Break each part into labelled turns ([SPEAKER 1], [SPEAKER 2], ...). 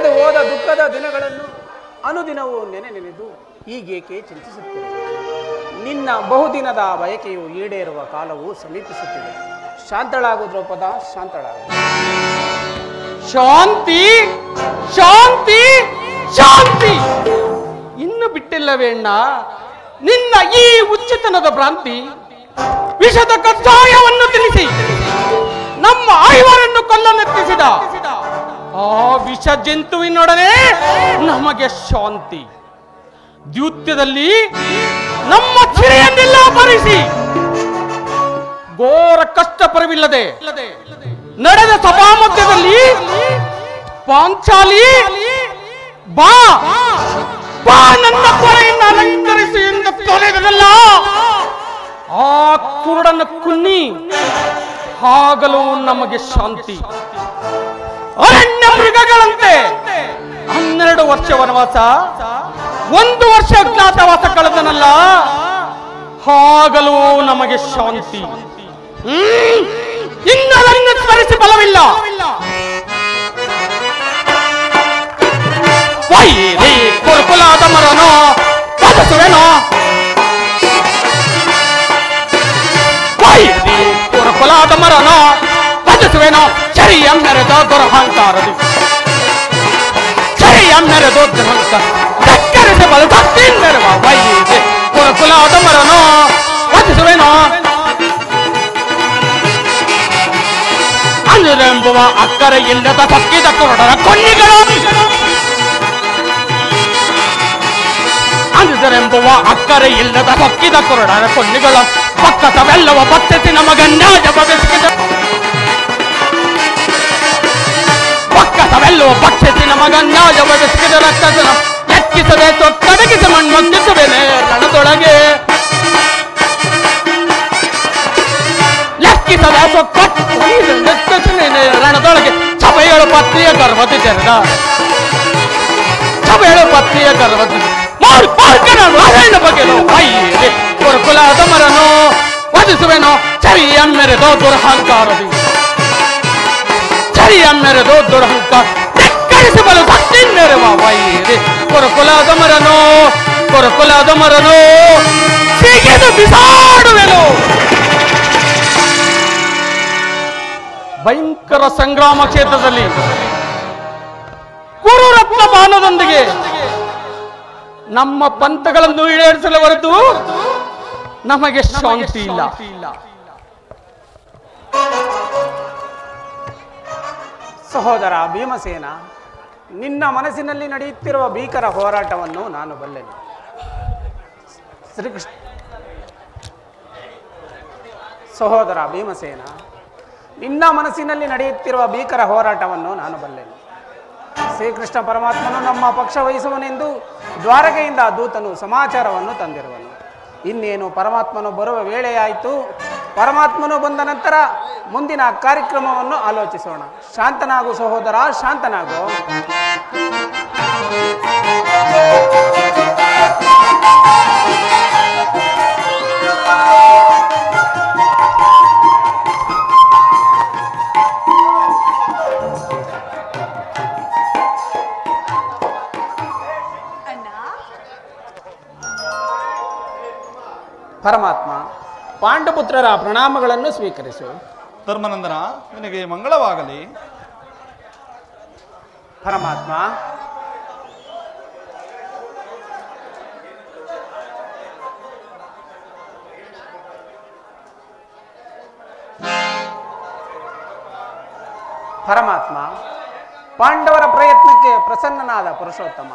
[SPEAKER 1] ಕಳೆದು ಹೋದ ದುಃಖದ ದಿನಗಳನ್ನು ಅನುದಿನವೂ ನೆನೆದು ಹೀಗೇಕೆ ಚಿಂತಿಸುತ್ತಿದೆ. ನಿನ್ನ ಬಹುದಿನದ ಬಯಕೆಯು ಈಡೇರುವ ಕಾಲವು ಸಮೀಪಿಸುತ್ತಿದೆ. ಶಾಂತಳಾಗು ದ್ರೌಪದ, ಶಾಂತಳಾಗು.
[SPEAKER 2] ಶಾಂತಿ ಶಾಂತಿ ಶಾಂತಿ ಇನ್ನು ಬಿಟ್ಟಿಲ್ಲವೇಣ್ಣ ನಿನ್ನ ಈ ಉಚ್ಚತನದ ಭ್ರಾಂತಿ. ವಿಷದ ಕಷಾಯವನ್ನು ತಿಳಿಸಿ ನಮ್ಮ ಐವರನ್ನು ಕೊಲ್ಲನೆತ್ತಿಸಿದ ಆ ವಿಷ ಜಂತುವಿನೊಡನೆ ನಮಗೆ ಶಾಂತಿ. ದ್ಯೂತ್ಯದಲ್ಲಿ ನಮ್ಮ ಚಿರೆಯನ್ನೆಲ್ಲ ಭರಿಸಿ ಘೋರ ಕಷ್ಟ ಪರವಿಲ್ಲದೆ ನಡೆದ ಸಭಾಮಧ್ಯದಲ್ಲಿ ಪಾಂಚಾಲಿ ಬಾ ಬಾ ನನ್ನ ಕೊರೆಯನ್ನು ಅಲಂಕರಿಸಿ ಎಂದು ತೊರೆದಲ್ಲ ಆ ಕುರುಡನ್ನು ಕುನ್ನಿ ಆಗಲೂ ನಮಗೆ ಶಾಂತಿ. ಅರಣ್ಯ ಮೃಗಗಳಂತೆ 12 ವರ್ಷ ವನವಾಸ, 1 ವರ್ಷ ಅಜ್ಞಾತವಾಸ ಕಳೆದನಲ್ಲ ಆಗಲೂ ನಮಗೆ ಶಾಂತಿ. ಇನ್ನದನ್ನು ಸ್ಮರಿಸಿ ಬಲವಿಲ್ಲ. ವೈರಿ ಕುರುಕುಲಾದ ಮರನೋ ಬದಸುವೆನೋ, ವೈರಿ ಕುರುಕುಲಾದ ಮರನೋ ಬದಸುವೆನೋ, ಚರಿಯ ಮೆರೆದ ದುರಹಂಕಾರದು, ಚರಿಯ ಮೆರೆದು ದುರಹಂಕಾರ ಧಕ್ಕರಿಸಿ ಬಲಸತ್ತಿ ಮೆರವ. ವೈರಿ ಕುರುಕುಲಾದ ಮರನೋ ಬದಸುವೆನೋ, ಅಂಜರೆಂಬುವ ಅಕ್ಕರೆ ಇಲ್ಲದ ತಕ್ಕಿದ ಕುರುಡರ ಕೊನ್ನಿಗಳು, ಅಂಜರೆಂಬುವ ಅಕ್ಕರೆ ಇಲ್ಲದ ತಕ್ಕಿದ ಕುರುಡರ ಕೊನ್ನಿಗಳ ಪಕ್ಕತವೆಲ್ಲವ ಬತ್ತಿಸಿ ನಮಗ ನ್ಯಾಯ ಬಗೆಸಿದ, ಪಕ್ಕತವೆಲ್ಲವ ಬಕ್ಷಿಸಿ ನಮಗ ನ್ಯಾಯ ಬಗೆಸಿದ ರಕ್ತದ ಎಕ್ಕಿಸದೆ ತೊಟ್ಟಡಗಿಸಿ ಮಣ್ಣೊತ್ತಿಸುವೆನೆ ರಣದೊಳಗೆ, ಲೆಕ್ಕಿಸದೆ ರಣದೊಳಗೆ ಸಭೆಯಳು ಪತ್ನಿಯ ಗರ್ಭತಿ ತೆರೆದ, ಸಭೆಯಳು ಪತ್ನಿಯ ಗರ್ಭತಿ ಬಗೆನು. ವೈರಿ ಕುರುಕುಲಾದ ಮರನೋ ವಧಿಸುವೆನೋ, ಚರಿಯ ಮೆರೆದೋ ದುರಹಂಕಾರದಿ, ಚರಿಯ ಮೆರೆದೋ ದುರಹಂಕಾರ ಧಿಕ್ಕರಿಸಿ ಬಲು ಸತ್ತಿ ಮೆರವ. ವೈರಿ ಕುರುಕುಲಾದ ಮರನೋ, ಕುರುಕುಲಾದ ಮರನೋ ಸಿಗಿದು ಬಿಸಾಡುವೆನು. ಭಯಂಕರ ಸಂಗ್ರಾಮ ಕ್ಷೇತ್ರದಲ್ಲಿ ಕುರುರತ್ನ ಬಾಣದೊಂದಿಗೆ ನಮ್ಮ ಪಂಥಗಳನ್ನು ಈಡೇರಿಸಲು ಹೊರತು ನಮಗೆ ಶಾಂತಿ ಇಲ್ಲ.
[SPEAKER 1] ಸಹೋದರ ಭೀಮಸೇನ, ನಿನ್ನ ಮನಸ್ಸಿನಲ್ಲಿ ನಡೆಯುತ್ತಿರುವ ಭೀಕರ ಹೋರಾಟವನ್ನು ನಾನು ಬಲ್ಲೆನು. ಶ್ರೀಕೃಷ್ಣ ಸಹೋದರ ಭೀಮಸೇನ, ನಿನ್ನ ಮನಸ್ಸಿನಲ್ಲಿ ನಡೆಯುತ್ತಿರುವ ಭೀಕರ ಹೋರಾಟವನ್ನು ನಾನು ಬಲ್ಲೆನು. ಶ್ರೀಕೃಷ್ಣ ಪರಮಾತ್ಮನು ನಮ್ಮ ಪಕ್ಷ ವಹಿಸುವನೆಂದು ದ್ವಾರಕೆಯಿಂದ ದೂತನು ಸಮಾಚಾರವನ್ನು ತಂದಿರುವನು. ಇನ್ನೇನು ಪರಮಾತ್ಮನು ಬರುವ ವೇಳೆಯಾಯಿತು. ಪರಮಾತ್ಮನು ಬಂದ ನಂತರ ಮುಂದಿನ ಕಾರ್ಯಕ್ರಮವನ್ನು ಆಲೋಚಿಸೋಣ. ಶಾಂತನಾಗು ಸಹೋದರ, ಶಾಂತನಾಗು. ಪರಮಾತ್ಮ, ಪಾಂಡುಪುತ್ರರ ಪ್ರಣಾಮಗಳನ್ನು ಸ್ವೀಕರಿಸು.
[SPEAKER 3] ಧರ್ಮನಂದನ, ನಿನಗೆ ಮಂಗಳವಾಗಲಿ.
[SPEAKER 1] ಪರಮಾತ್ಮ, ಪರಮಾತ್ಮ, ಪಾಂಡವರ ಪ್ರಯತ್ನಕ್ಕೆ ಪ್ರಸನ್ನನಾದ ಪುರುಷೋತ್ತಮ,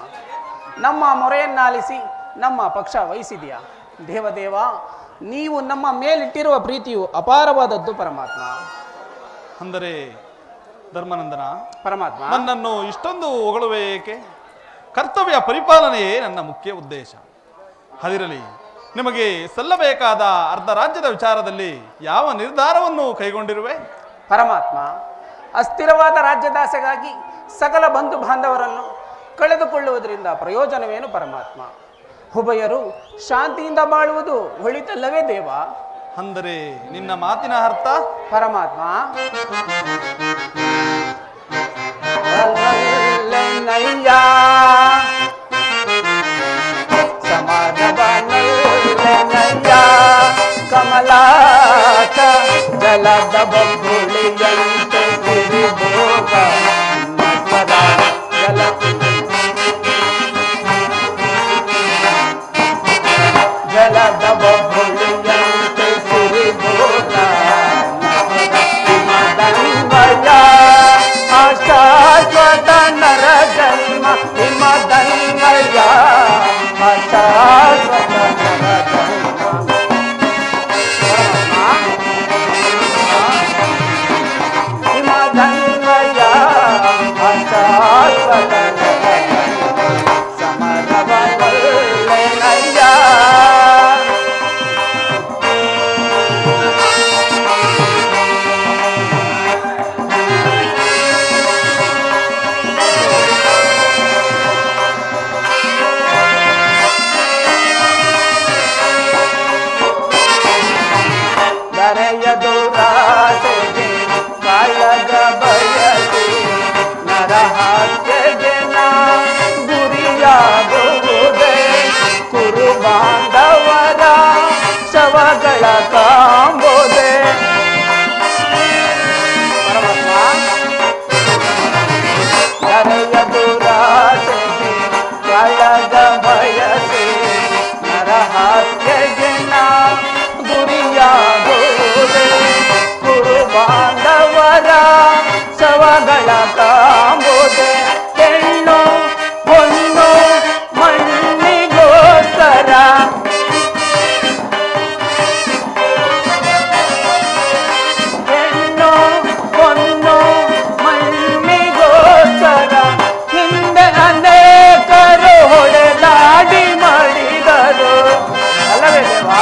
[SPEAKER 1] ನಮ್ಮ ಮೊರೆಯನ್ನಾಲಿಸಿ ನಮ್ಮ ಪಕ್ಷ ವಹಿಸಿದೆಯಾ. ದೇವದೇವ, ನೀವು ನಮ್ಮ ಮೇಲಿಟ್ಟಿರುವ ಪ್ರೀತಿಯು ಅಪಾರವಾದದ್ದು ಪರಮಾತ್ಮ.
[SPEAKER 3] ಅಂದರೆ ಧರ್ಮನಂದನ,
[SPEAKER 1] ಪರಮಾತ್ಮ,
[SPEAKER 3] ನನ್ನನ್ನು ಇಷ್ಟೊಂದು ಹೊಗಳುವೆ ಏಕೆ? ಕರ್ತವ್ಯ ಪರಿಪಾಲನೆಯೇ ನನ್ನ ಮುಖ್ಯ ಉದ್ದೇಶ. ಅದಿರಲಿ, ನಿಮಗೆ ಸಲ್ಲಬೇಕಾದ ಅರ್ಧ ರಾಜ್ಯದ ವಿಚಾರದಲ್ಲಿ ಯಾವ ನಿರ್ಧಾರವನ್ನು ಕೈಗೊಂಡಿರುವೆ?
[SPEAKER 1] ಪರಮಾತ್ಮ, ಅಸ್ಥಿರವಾದ ರಾಜ್ಯದಾಸೆಗಾಗಿ ಸಕಲ ಬಂಧು ಬಾಂಧವರನ್ನು ಕಳೆದುಕೊಳ್ಳುವುದರಿಂದ ಪ್ರಯೋಜನವೇನು ಪರಮಾತ್ಮ? ಉಭಯರು ಶಾಂತಿಯಿಂದ ಬಾಳುವುದು ಒಳಿತಲ್ಲವೇ ದೇವ?
[SPEAKER 3] ಅಂದರೆ ನಿನ್ನ ಮಾತಿನ ಅರ್ಥ?
[SPEAKER 1] ಪರಮಾತ್ಮ, ನಯ್ಯ ಸಮಾನವನಯ್ಯ ಕಮಲಾಟ ಜಲದ ಬಬ್ಬುಳಿಯಂತೆ ಸಿರಿಭೋಗ ಮಕರ ಜಲ ಜಲದ ಬಬ್ಬುಳಿಯಂತೆ ಸಿರಿಭೋಗ ಹಿಮದನ್ವಯ ಅಶಾಶ್ವತ ನರ ಜನ್ಮ ಹಿಮದನ್ವಯ ಅಶಾಶ್ವತ ನರ ಜನ್ಮ ಹಿಮದನ್ವಯ ಅಶಾಶ್ವತ ನರ ಸಮರವನಯ್ಯ ದುರಾಸೆಗೆ ಕಾಳಗ ಬಯಸಿ ನರಹಾಸ್ಯಗೆ ನಾ ಗುರಿಯಾಗುವುದೇ ಕುರು ಬಾಂಧವರ ಶವಗಳ ಕಾಂಬೋದೆ ನರೆಯ ದುರಾಸೆಗೆ ಕಾಳಗ ಬಯಸಿ ನರಹಾಸ್ಯಗೆ ನಾ ಗುರಿಯಾಗುವುದೇ ಕುರು ಬಾಂಧವರ ಶವಗಳ ಕಾಂಬೋದೆ ಹೆಣ್ಣು ಹೊನ್ನು ಮಣ್ಣಿಗೋಸ್ಕರ ಹೆಣ್ಣು ಹೊನ್ನು ಮಣ್ಣಿಗೋಸ್ಕರ ಹಿಂದೆ ಅನೇಕರು ಹೊಡೆದಾಡಿ ಮಾಡಿದರು ಅಲ್ಲವೇ ದೇವಾ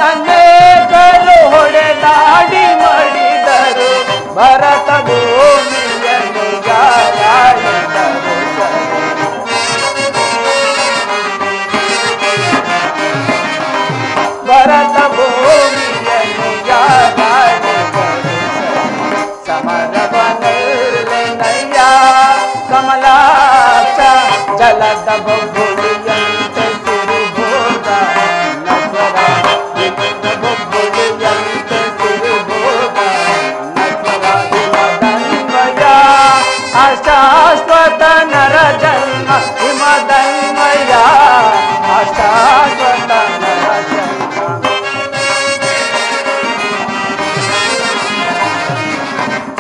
[SPEAKER 1] ಅನೇಕರು ಹೊಡೆದಾಡಿ ಮಾಡಿದರು ಭರತ ಭೂಮಿಯನ್ನು ಜಾರಾಡಿದರು ಭರತ ಭೂಮಿಯನ್ನು ಜಾರಾಡಿದರು ಸಮರವನಯ್ಯ ಕಮಲಾಕ್ಷ ಜಲದ ಬಬ್ಬುಳಿಯಂತೆ ಸಿರಿಭೋಗ ನಗರ ಬಬ್ಬುಳಿಯಂತೆ ಸಿರಿಭೋಗ ನಗರ ಹಿಮದನ್ವಯ ಅಶಾಶ್ವತ ನರ ಜನ್ಮ ಹಿಮದನ್ವಯ ಅಶಾಶ್ವತ ನರ ಜನ್ಮ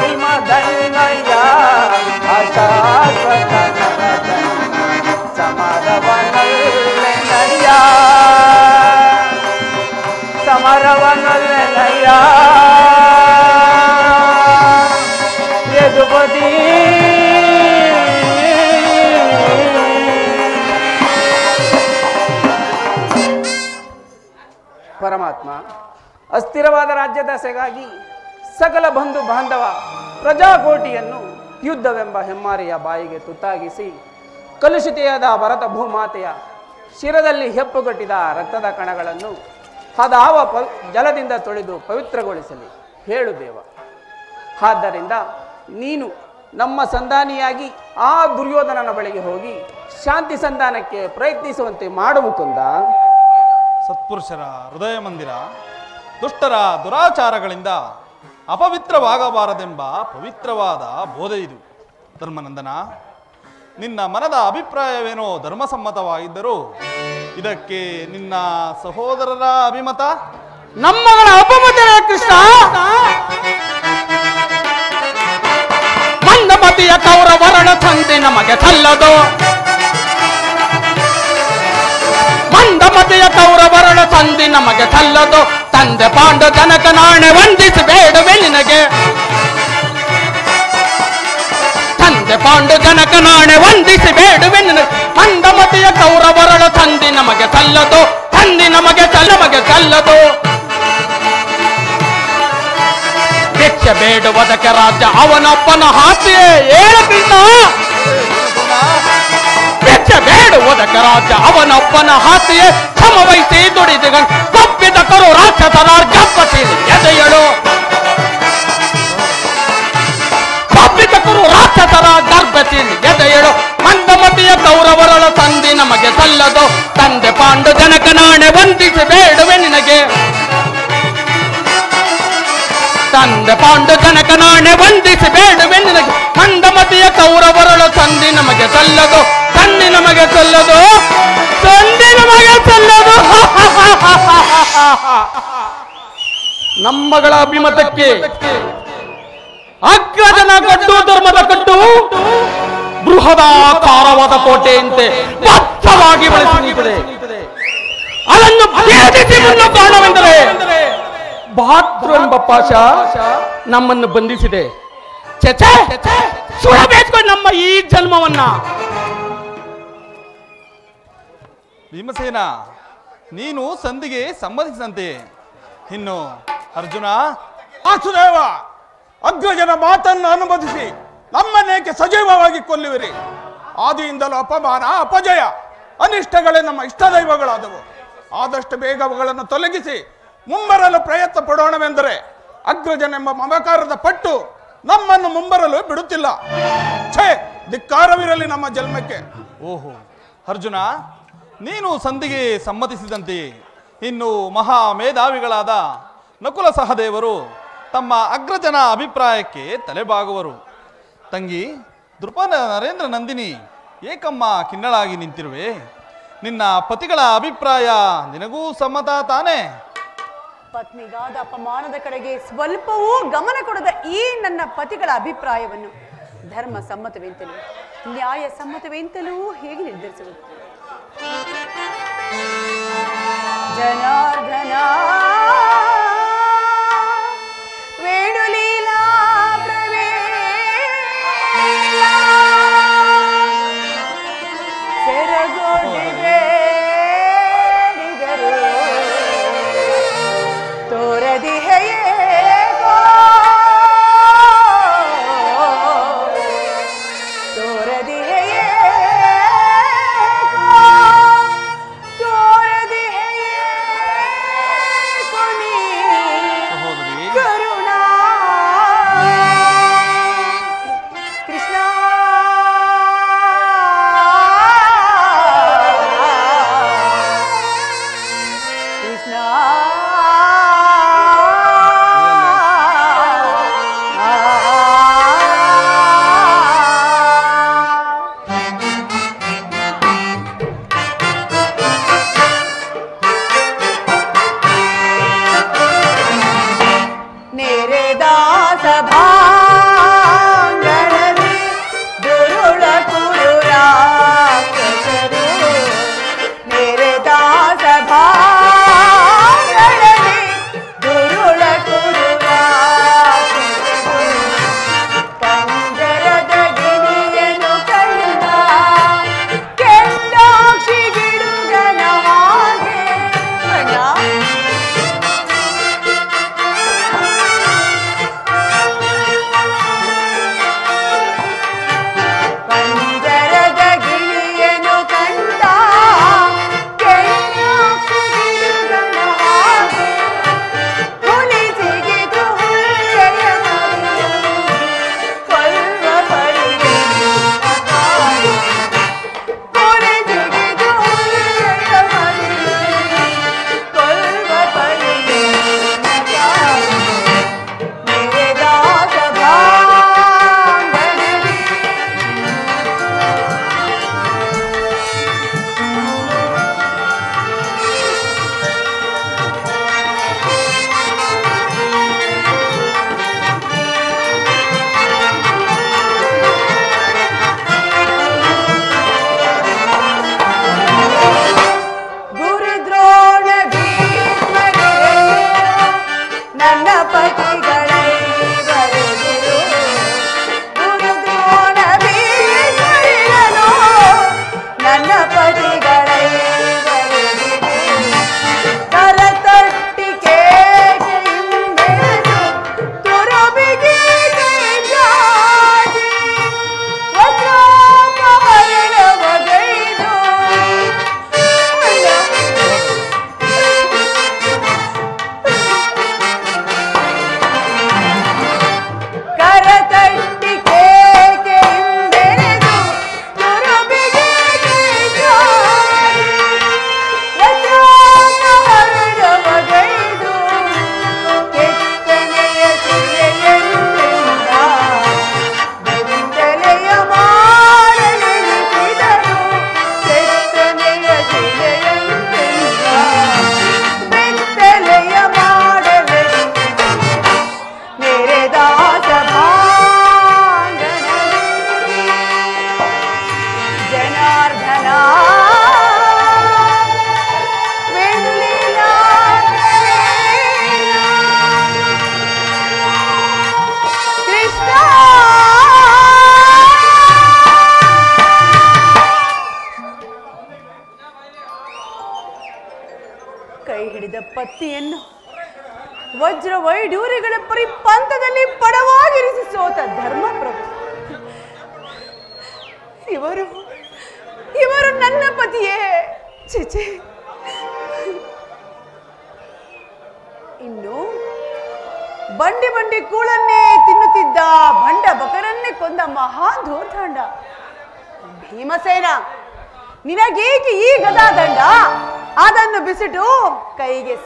[SPEAKER 1] ಹಿಮದನ್ವಯ ಅಶಾಶ್ವತ ನರ ಜನ್ಮ ಸಮರವನಯ್ಯ ಸಮರವನಯ್ಯ ಯದುಪತಿ ಪರಮಾತ್ಮ ಅಸ್ಥಿರವಾದ ರಾಜ್ಯದಾಸೆಗಾಗಿ ಸಕಲ ಬಂಧು ಬಾಂಧವ ಪ್ರಜಾಕೋಟಿಯನ್ನು ಯುದ್ಧವೆಂಬ ಹೆಮ್ಮಾರಿಯ ಬಾಯಿಗೆ ತುತ್ತಾಗಿಸಿ ಕಲುಷಿತೆಯಾದ ಭರತ ಭೂಮಾತೆಯ ಶಿರದಲ್ಲಿ ಹೆಪ್ಪುಗಟ್ಟಿದ ರಕ್ತದ ಕಣಗಳನ್ನು ಹದಾವ ಜಲದಿಂದ ತೊಳೆದು ಪವಿತ್ರಗೊಳಿಸಲಿ ಹೇಳು ದೇವ. ಆದ್ದರಿಂದ ನೀನು ನಮ್ಮ ಸಂಧಾನಿಯಾಗಿ ಆ ದುರ್ಯೋಧನನ ಬಳಿಗೆ ಹೋಗಿ ಶಾಂತಿ ಸಂಧಾನಕ್ಕೆ ಪ್ರಯತ್ನಿಸುವಂತೆ ಮಾಡು ಮುಕುಂದ.
[SPEAKER 3] ಸತ್ಪುರುಷರ ಹೃದಯ ಮಂದಿರ ದುಷ್ಟರ ದುರಾಚಾರಗಳಿಂದ ಅಪವಿತ್ರವಾಗಬಾರದೆಂಬ ಪವಿತ್ರವಾದ ಬೋಧೆ ಇದು. ಧರ್ಮನಂದನ, ನಿನ್ನ ಮನದ ಅಭಿಪ್ರಾಯವೇನೋ ಧರ್ಮಸಮ್ಮತವಾಗಿದ್ದರೂ ಇದಕ್ಕೆ ನಿನ್ನ ಸಹೋದರರ ಅಭಿಮತ
[SPEAKER 2] ನಮ್ಮಗಳ ಅಪಮತವೇ ಕೃಷ್ಣ. ಮಂದಮತಿಯ ಕೌರವರಣ ತಂದೆ ನಮಗೆ ಸಲ್ಲದು. ಮಂದಮತಿಯ ಕೌರವರಣ ತಂದೆ ನಮಗೆ ಸಲ್ಲದು. ತಂದೆ ಪಾಂಡು ಜನಕ ನಾಣೆ ವಂದಿಸಿ ಬೇಡವೆ ನಿನಗೆ. ತಂದೆ ಪಾಂಡು ಜನಕ ನಾಣೆ ವಂದಿಸಿ ಬೇಡುವೆ ನಿನಗೆ. ಮಂದಮತಿಯ ಕೌರವರಣ ತಂದೆ ನಮಗೆ ಸಲ್ಲದು. ತಂದೆ ನಮಗೆ ಸಲ್ಲದು. ಭಿಕ್ಷೆ ಬೇಡುವುದಕ್ಕೆ ರಾಜ್ಯ ಅವನೊಬ್ಬನ ಹಾಸಿಯೇ ಏಳು ಕೃಷ್ಣ. ಭಿಕ್ಷೆ ಬೇಡುವುದಕ್ಕೆ ರಾಜ್ಯ ಅವನೊಬ್ಬನ ಹಾಸಿಯೇ ಸಮವಹಿಸಿ ದುಡಿದ ತಪ್ಪಿದ ಕರು ರಾಕ್ಷಸರ ಗಪ್ಪಸಿ ಎದೆಯಳು. ತಂದೆ ಪಾಂಡು ಜನಕ ನಾಣೆ ವಂದಿಸಿ ಬೇಡುವೆ ನಿನಗೆ ಮಂದಮತಿಯ ಕೌರವರಳು ತಂದಿ ನಮಗೆ ಸಲ್ಲದು ತಂದಿ ನಮಗೆ ಸಲ್ಲದು ತಂದಿ ನಮಗೆ ಸಲ್ಲದು ನಮ್ಮಗಳ ಅಭಿಮತಕ್ಕೆ ಅಗ್ರಜನ ಕಟ್ಟು ಧರ್ಮದ ಕಟ್ಟು ಬೃಹದಾಕಾರವಾದ ಕೋಟೆಯಂತೆ ಬದ್ಧವಾಗಿ ಬೆಳೆಸಿ ನಿಂತಿದೆ. ಅದನ್ನು ಭೇದಿಸಿ ಮುನ್ನ ಕಾರಣವೆಂದರೆ ಬಹಾದ್ರು ಎಂಬ ಪಾಶ ನಮ್ಮನ್ನು ಬಂಧಿಸಿದೆ. ಸುಡಬೇಕು ನಮ್ಮ ಈ ಜನ್ಮವನ್ನ.
[SPEAKER 3] ಭೀಮಸೇನ, ನೀನು ಸಂಧಿಗೆ ಸಮ್ಮತಿಸಿದಂತೆ. ಇನ್ನು ಅರ್ಜುನ,
[SPEAKER 4] ವಾಸುದೇವ, ಅಗ್ರಜನ ಮಾತನ್ನು ಅನುಮತಿಸಿ ನಮ್ಮನ್ನೇಕೆ ಸಜೀವವಾಗಿ ಕೊಲ್ಲುವಿರಿ? ಆದಿಯಿಂದಲೂ ಅಪಮಾನ, ಅಪಜಯ, ಅನಿಷ್ಟಗಳೇ ನಮ್ಮ ಇಷ್ಟ ದೈವಗಳಾದವು. ಆದಷ್ಟು ಬೇಗ ಅವುಗಳನ್ನು ತೊಲಗಿಸಿ ಮುಂಬರಲು ಪ್ರಯತ್ನ ಪಡೋಣವೆಂದರೆ ಅಗ್ರಜನೆಂಬ ಮಮಕಾರದ ಪಟ್ಟು ನಮ್ಮನ್ನು ಮುಂಬರಲು ಬಿಡುತ್ತಿಲ್ಲ. ಛೇ, ಧಿಕ್ಕಾರವಿರಲಿ ನಮ್ಮ ಜನ್ಮಕ್ಕೆ.
[SPEAKER 3] ಓಹೋ ಅರ್ಜುನ, ನೀನು ಸಂಧಿಗೆ ಸಮ್ಮತಿಸಿದಂತೆ ಇನ್ನು ಮಹಾ ಮೇಧಾವಿಗಳಾದ ನಕುಲ ಸಹದೇವರು ತಮ್ಮ ಅಗ್ರಜನ ಅಭಿಪ್ರಾಯಕ್ಕೆ ತಲೆಬಾಗುವರು. ತಂಗಿ ದೃಪದ ನರೇಂದ್ರ ನಂದಿನಿ, ಏಕಮ್ಮ ಕಿನ್ನಳಾಗಿ ನಿಂತಿರುವೆ. ನಿನ್ನ ಪತಿಗಳ ಅಭಿಪ್ರಾಯ ನಿನಗೂ ಸಮ್ಮತ ತಾನೇ?
[SPEAKER 5] ಪತ್ನಿಗಾದ ಅಪಮಾನದ ಕಡೆಗೆ ಸ್ವಲ್ಪವೂ ಗಮನ ಕೊಡದ ಈ ನನ್ನ ಪತಿಗಳ ಅಭಿಪ್ರಾಯವನ್ನು ಧರ್ಮ ಸಮ್ಮತವೆಂತಲೂ ನ್ಯಾಯ ಸಮ್ಮತವೆಂತಲೂ ಹೇಗೆ ನಿರ್ಧರಿಸುವುದು? ಜನಾರ್ದನ ವೇಣುಲೀಲಾ ಪ್ರವೇಶ ಸೆರಗೋಡಿಗೆ ಪತ್ನಿಯನ್ನು ವಜ್ರ ವೈಡೂರಿಗಳ ಪರಿಪಂಥದಲ್ಲಿ ಪಡವಾಗಿರಿಸಿ ಸೋತ ಧರ್ಮಪ್ರಭು ಇವರು ನನ್ನ ಪತಿಯೇ? ಚಿಚೆ. ಇನ್ನು ಬಂಡಿ ಬಂಡಿ ಕೂಳನ್ನೇ ತಿನ್ನುತ್ತಿದ್ದ ಭಂಡ ಬಕರನ್ನೇ ಕೊಂದ ಮಹಾಧೋರ್ಧಾಂಡ ಭೀಮಸೇನ, ನಿನಗೇಕೆ ಈ ಗದಾದಂಡ? ಅದನ್ನು ಬಿಸಿಟು ಕೈಗೆ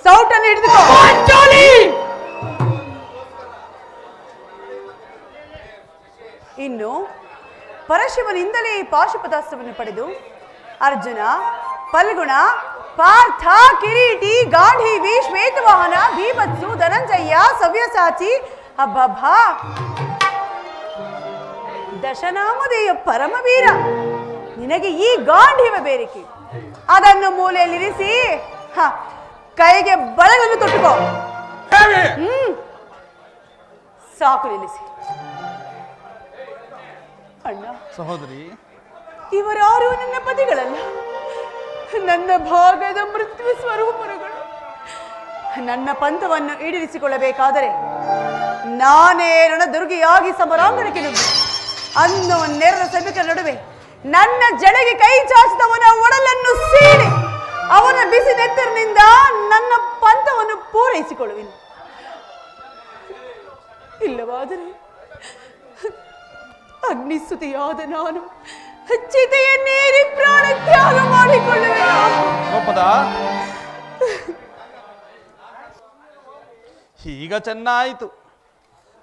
[SPEAKER 5] ಸೌಟನ್ನು ಹಿಡಿದುಕೋ. ಇನ್ನು ಪರಶಿವನಿಂದಲೇ ಪಾಶುಪತಾಸ್ತ್ರವನ್ನು ಪಡೆದು ಅರ್ಜುನ, ಫಲ್ಗುಣ, ಪಾರ್ಥ, ಕಿರೀಟಿ, ಗಾಂಧೀವಿ, ಶ್ವೇತವಾಹನ, ಭೀಮತ್ಸು, ಧನಂಜಯ, ಸವ್ಯಸಾಚಿ, ಅಬ್ಬಬ್ಬ ದಶನಾಮಧೇಯ ಪರಮವೀರ, ನಿನಗೆ ಈ ಗಾಂಧೀವ ಬೇರಿಕೆ. ಅದನ್ನು ಮೂಲೆಯಲ್ಲಿರಿಸಿ ಕೈಗೆ ಬಳಲನ್ನು ತೊಟ್ಟುಕೋ. ಸಾಕು, ನಿಲ್ಲಿಸಿ. ಅಣ್ಣ,
[SPEAKER 3] ಸಹೋದರಿ,
[SPEAKER 5] ಇವರಾರು ನನ್ನ ಪತಿಗಳಲ್ಲ, ನನ್ನ ಭಾಗದ ಮೃತ್ಯು ಸ್ವರೂಪರುಗಳು. ನನ್ನ ಪಂಥವನ್ನು ಈಡೇರಿಸಿಕೊಳ್ಳಬೇಕಾದರೆ ನಾನೇ ರಣದುರ್ಗಿಯಾಗಿ ಸಮರಾಂಗಣಕ್ಕೆ ನುಗ್ಗಿ ಅನ್ನೋ ನೆರೆದ ಸಭಿಕರ ನಡುವೆ ನನ್ನ ಜಡೆಗೆ ಕೈ ಚಾಚಿದವನ ಒಡಲನ್ನು ಸೀಳಿ ಅವನ ಬಿಸಿ ನೆತ್ತರಿನಿಂದ ನನ್ನ ಪಂಥವನ್ನು ಪೂರೈಸಿಕೊಳ್ಳುವೆನು. ಇಲ್ಲವಾದರೆ ಅಗ್ನಿಸ್ತುತಿಯಾದ ನಾನು ಚಿತೆಯನ್ನೇರಿ ಪ್ರಾಣ ತ್ಯಾಗ ಮಾಡಿಕೊಳ್ಳುವೆನು.
[SPEAKER 3] ಈಗ ಚೆನ್ನಾಯಿತು.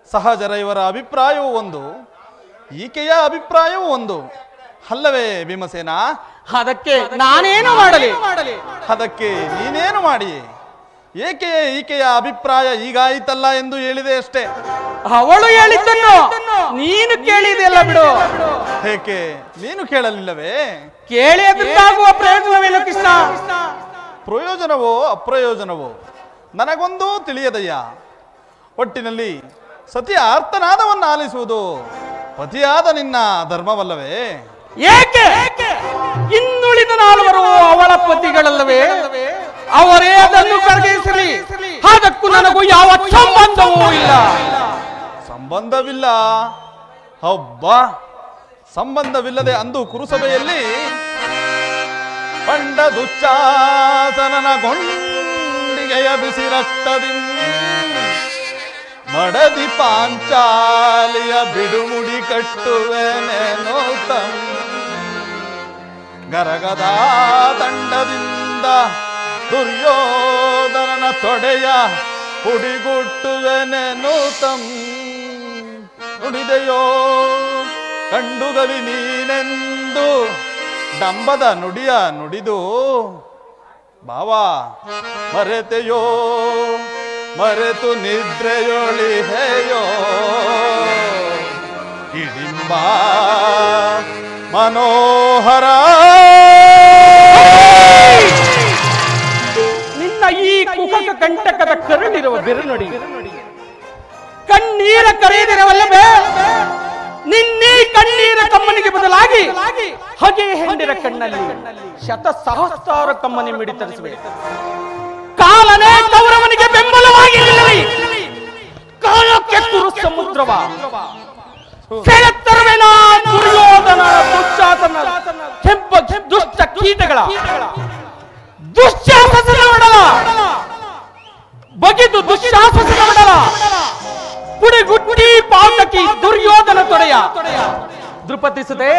[SPEAKER 3] ಸಹಜರ ಇವರ ಅಭಿಪ್ರಾಯವೂ ಒಂದು, ಈಕೆಯ ಅಭಿಪ್ರಾಯವೂ ಒಂದು ಅಲ್ಲವೇ ಭೀಮಸೇನ?
[SPEAKER 2] ಅದಕ್ಕೆ ನಾನೇನು ಮಾಡಲಿ?
[SPEAKER 3] ಅದಕ್ಕೆ ನೀನೇನು ಮಾಡಿ? ಈಕೆಯ ಅಭಿಪ್ರಾಯ ಈಗಾಯಿತಲ್ಲ ಎಂದು ಹೇಳಿದೆ ಅಷ್ಟೇ.
[SPEAKER 2] ಅವಳು ಹೇಳಿದ್ದನ್ನು ನೀನು ಕೇಳಿದೆಲ್ಲ ಬಿಡು.
[SPEAKER 3] ಏಕೆ ನೀನು ಕೇಳಲಿಲ್ಲವೇ?
[SPEAKER 2] ಕೇಳಿ ಅದರಿಂದಾಗುವ ಪ್ರಯೋಜನವೇನು ಕೃಷ್ಣ?
[SPEAKER 3] ಪ್ರಯೋಜನವೋ ಅಪ್ರಯೋಜನವೋ ನನಗೊಂದು ತಿಳಿಯದಯ್ಯ. ಒಟ್ಟಿನಲ್ಲಿ ಸತಿಯ ಆರ್ತನಾದವನ್ನು ಆಲಿಸುವುದು ಪತಿಯಾದ ನಿನ್ನ ಧರ್ಮವಲ್ಲವೇ?
[SPEAKER 2] ಏಕೆ ಇನ್ನುಳಿದ ನಾಲ್ವರು ಅವಳ ಪತಿಗಳಲ್ಲವೇ? ಅವರೇ ಅದನ್ನು ಕರಗಿಸಲಿ, ಅದಕ್ಕೂ ನನಗೂ ಯಾವ ಸಂಬಂಧವೂ ಇಲ್ಲ.
[SPEAKER 3] ಸಂಬಂಧವಿಲ್ಲ? ಹಬ್ಬ, ಸಂಬಂಧವಿಲ್ಲದೆ ಅಂದು ಕುರುಸಭೆಯಲ್ಲಿ ಪಂಡ ದುಶ್ಯಾಸನನ ಗೊಂಡಿಗೆಯ ಬಿಸಿ ರಕ್ತದಿಂದ ಮಡದಿ ಪಾಂಚಾಲಿಯ ಬಿಡುಮುಡಿ ಕಟ್ಟುವೆನೇನೋ ಗರಗದ ತಂಡದಿಂದ ದುರ್ಯೋಧನನ ತೊಡೆಯ ಹುಡಿಗುಟ್ಟುವೆನೇನೋ ನುಡಿದೆಯೋ ಕಂಡುಗಲಿ ನೀನೆಂದು ಡಂಬದ ನುಡಿಯ ನುಡಿದು ಭಾವ ಮರೆತೆಯೋ ಮರೆತು ನಿದ್ರೆಯೊಳಿಹೆಯೋ ಹಿಡಿಂಬ ಮನೋಹರ.
[SPEAKER 2] ನಿನ್ನ ಈ ಕುಹಕ ಕಂಟಕದ ಕರುಳಿರುವ ಬೆರನುಡಿ ಕಣ್ಣೀರ ಕರೆಯದಿರವಲ್ಲವೇ? ನಿನ್ನೆ ಕಣ್ಣೀರ ಕಮ್ಮನಿಗೆ ಬದಲಾಗಿ ಹಗೆ ಹೆಂಡಿರ ಕಣ್ಣಲ್ಲಿ ಶತಸಹಸ್ರಾರು ಕಮ್ಮನಿ ಮಿಡಿತರಿಸುವೆ. ಕಾಲನೇ ಕೌರವನಿಗೆ ಬೆಂಬಲವಾಗಿ ನಿಲ್ಲಲಿ, ಕಾಲಕ್ಕೆ ಕುರು ಸಮುದ್ರವ ಸೆಳೆತ್ತರುವೆನ ದುರ್ಯೋಧನ ದುಶ್ಯಾಸನ ಕೆಂಪ ದುಷ್ಟ ಕೀಟಗಳ ದುಶ್ಯಾಸನ ಮಾಡಲ ಬಗೆದು ದುಶ್ಯಾಸನ ಮಾಡಲ ಪುಡಿಗುಟ್ಟಿ ಪಾತಕಿ ದುರ್ಯೋಧನ ತೊಡೆಯ ದೃಪತಿಸದೆ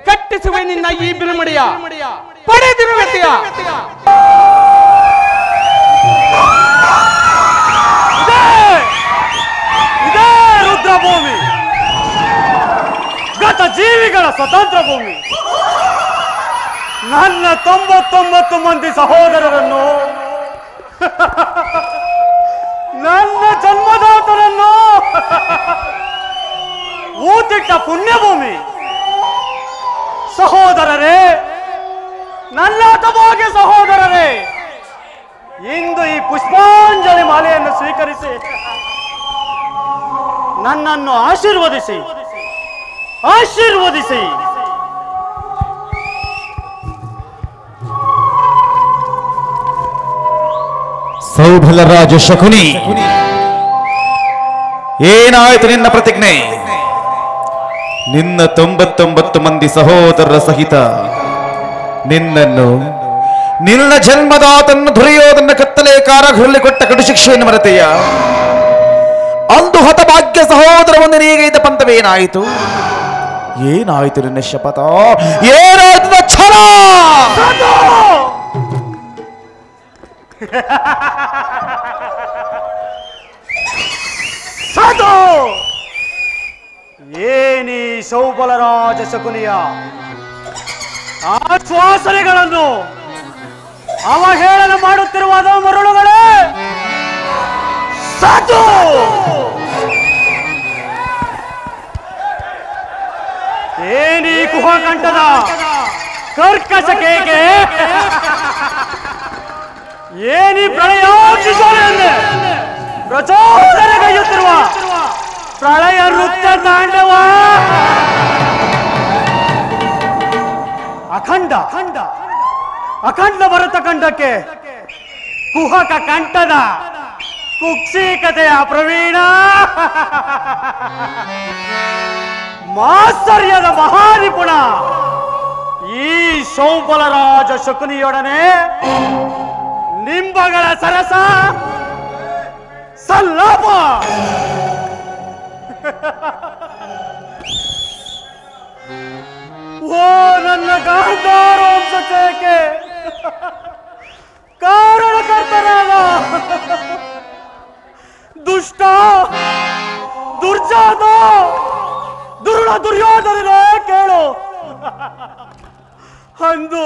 [SPEAKER 2] ಕಟ್ಟಿಸುವೆ ನಿನ್ನ ಈ ಬಿರುಮಡಿಯ ಪಡೆದಿರುವೆತೆಯ.
[SPEAKER 6] ಇದೇ ರುದ್ರಭೂಮಿ, ಗತ ಜೀವಿಗಳ ಸ್ವತಂತ್ರ ಭೂಮಿ. ನನ್ನ 99 ಮಂದಿ ಸಹೋದರರನ್ನು, ನನ್ನ ಜನ್ಮದಾತರನ್ನು ಊತಿಟ್ಟ ಪುಣ್ಯಭೂಮಿ. ಸಹೋದರರೇ, ನನ್ನ ತಮಗೆ ಸಹೋದರರೇ, ಇಂದು ಈ ಪುಷ್ಪಾಂಜಲಿ ಮಾಲೆಯನ್ನು ಸ್ವೀಕರಿಸಿ ನನ್ನನ್ನು ಆಶೀರ್ವದಿಸಿ ಆಶೀರ್ವದಿಸಿ.
[SPEAKER 7] ಸೌಭಲರಾಜ ಶಕುನಿ, ಏನಾಯಿತು ನಿನ್ನ ಪ್ರತಿಜ್ಞೆ? ನಿನ್ನ 99 ಮಂದಿ ಸಹೋದರರ ಸಹಿತ ನಿನ್ನನ್ನು, ನಿನ್ನ ಜನ್ಮದಾತನ್ನು ದುರ್ಯೋಧನ ಕತ್ತಲೆ ಕಾರಾಗೃಹದಲ್ಲಿ ಕೊಟ್ಟ ಕಡು ಶಿಕ್ಷೆಯನ್ನು ಮರೆತೆಯ? ಅಂದು ಹತಭಾಗ್ಯ ಸಹೋದರ ಒಂದು ನೀಗೈದ ಪಂಥವೇನಾಯಿತು? ಏನಾಯಿತು ನಿನ್ನ ಶಪಥ? ಏನಾಯಿತು ನಿನ್ನ ಛಲ?
[SPEAKER 6] ಸಾಧು! ಏನಿ ಸೌಬಲರಾಜ ಶಕುನಿಯ ಆಶ್ವಾಸನೆಗಳನ್ನು ಅವಹೇಳನ ಮಾಡುತ್ತಿರುವ ಮರುಳುಗಳೇ, ಸಾಧು! ಏನಿ ಕುಹಕಂಠದ ಕರ್ಕಶ ಕೇಕೆ, ಏನಿ ಪ್ರಳಯೋಚಿಸೋಲೆಯನ್ನೇ ಪ್ರಚೋದನೆಗೈಯುತ್ತಿರುವ ಪ್ರಳಯ ನೃತ್ಯ ತಾಂಡವ, ಅಖಂಡ ಅಖಂಡ ಭರತ ಖಂಡಕ್ಕೆ ಕುಹಕ ಕಂಠದ ಕುಕ್ಷಿಕತೆಯ ಪ್ರವೀಣ, ಮಾತ್ಸರ್ಯದ ಮಹಾನಿಪುಣ ಈ ಸೌಬಲರಾಜ ಶಕುನಿಯೊಡನೆ ನಿಂಬಗಳ ಸರಸ ಸಲ್ಲಾಪ. ಓ ನನ್ನ ಗಾಂಧಾರ ವಂಶಕ್ಕೆ ಕಾರಣಕರ್ತನಾದ ದುಷ್ಟ ದುರ್ಜಾತ ದುರುಳ ದುರ್ಯೋಧನನೇ ಕೇಳು. ಅಂದು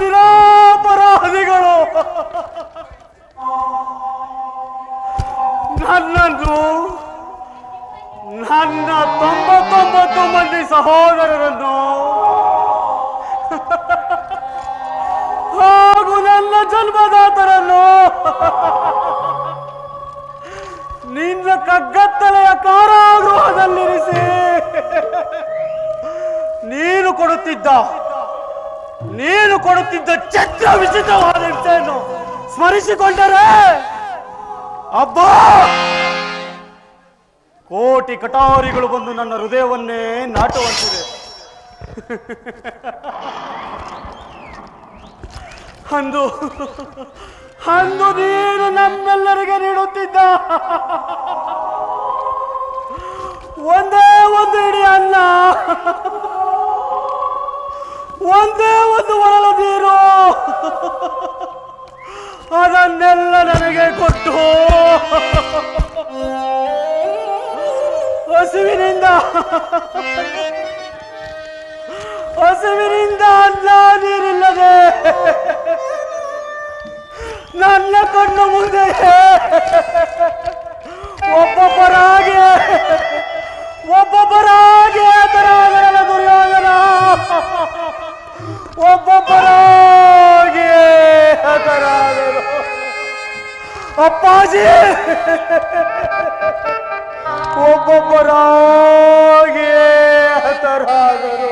[SPEAKER 6] ನಿರಾಪರಾಧಿಗಳು ನನ್ನನ್ನು, ನನ್ನ 99 ಮಂದಿ ಸಹೋದರರನ್ನು ಹಾಗೂ ನನ್ನ ಜನ್ಮದಾತರನ್ನು ನಿನ್ನ ಕಗ್ಗತ್ತಲೆಯ ಕಾರಾಗೃಹದಲ್ಲಿರಿಸಿ ನೀನು ಕೊಡುತ್ತಿದ್ದ ಚಿತ್ರ ವಿಚಿತ್ರವಾದ ಹಿಂಸೆಯನ್ನು ಸ್ಮರಿಸಿಕೊಂಡರೆ ಅಬ್ಬಾ, ಕೋಟಿ ಕಟಾರಿಗಳು ಬಂದು ನನ್ನ ಹೃದಯವನ್ನೇ ನಾಟುವಂತಿದೆ. ಅಂದು ನೀನು ನಮ್ಮೆಲ್ಲರಿಗೆ ನೀಡುತ್ತಿದ್ದ ಒಂದೇ ಒಂದು ಇಡೀ ಅನ್ನ, ಒಂದೇ ಒಂದು ಒಳಲ ನೀರು, ಅದನ್ನೆಲ್ಲ ನನಗೆ ಕೊಟ್ಟು ಹಸುವಿನಿಂದ ಅನ್ನ ನೀರಿಲ್ಲದೆ ನನ್ನ ಕಣ್ಣು ಮುಂದೆ ಒಬ್ಬೊಬ್ಬರಾಗಿ ತರಾದರಲ್ಲ ದುರ್ಯೋಧನ, ಒಬ್ಬೊಬ್ಬರಾಗಿ ತರಾದರು ಅಪ್ಪಾಜಿ, ಒಬ್ಬೊಬ್ಬರಾಗಿ ತರಾದರು.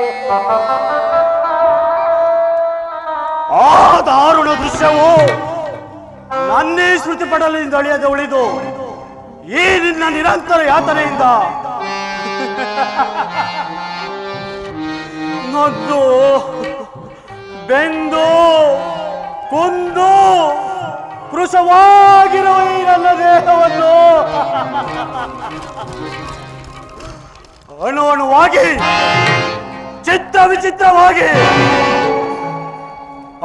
[SPEAKER 6] ಆ ದಾರುಣ ದೃಶ್ಯವು ನನ್ನೇ ಸ್ಮೃತಿ ಪಡಲಿಂದ ಅಳಿಯದೆ ಉಳಿದು ಈ ನಿನ್ನ ನಿರಂತರ ಯಾತನೆಯಿಂದ ನೊಂದು ಬೆಂದು ಕುಂದು ಕೃಶವಾಗಿರುವ ಈ ನನ್ನ ದೇಹವನ್ನು ಅಣುವಾಗಿ ಚಿತ್ರ ವಿಚಿತ್ರವಾಗಿ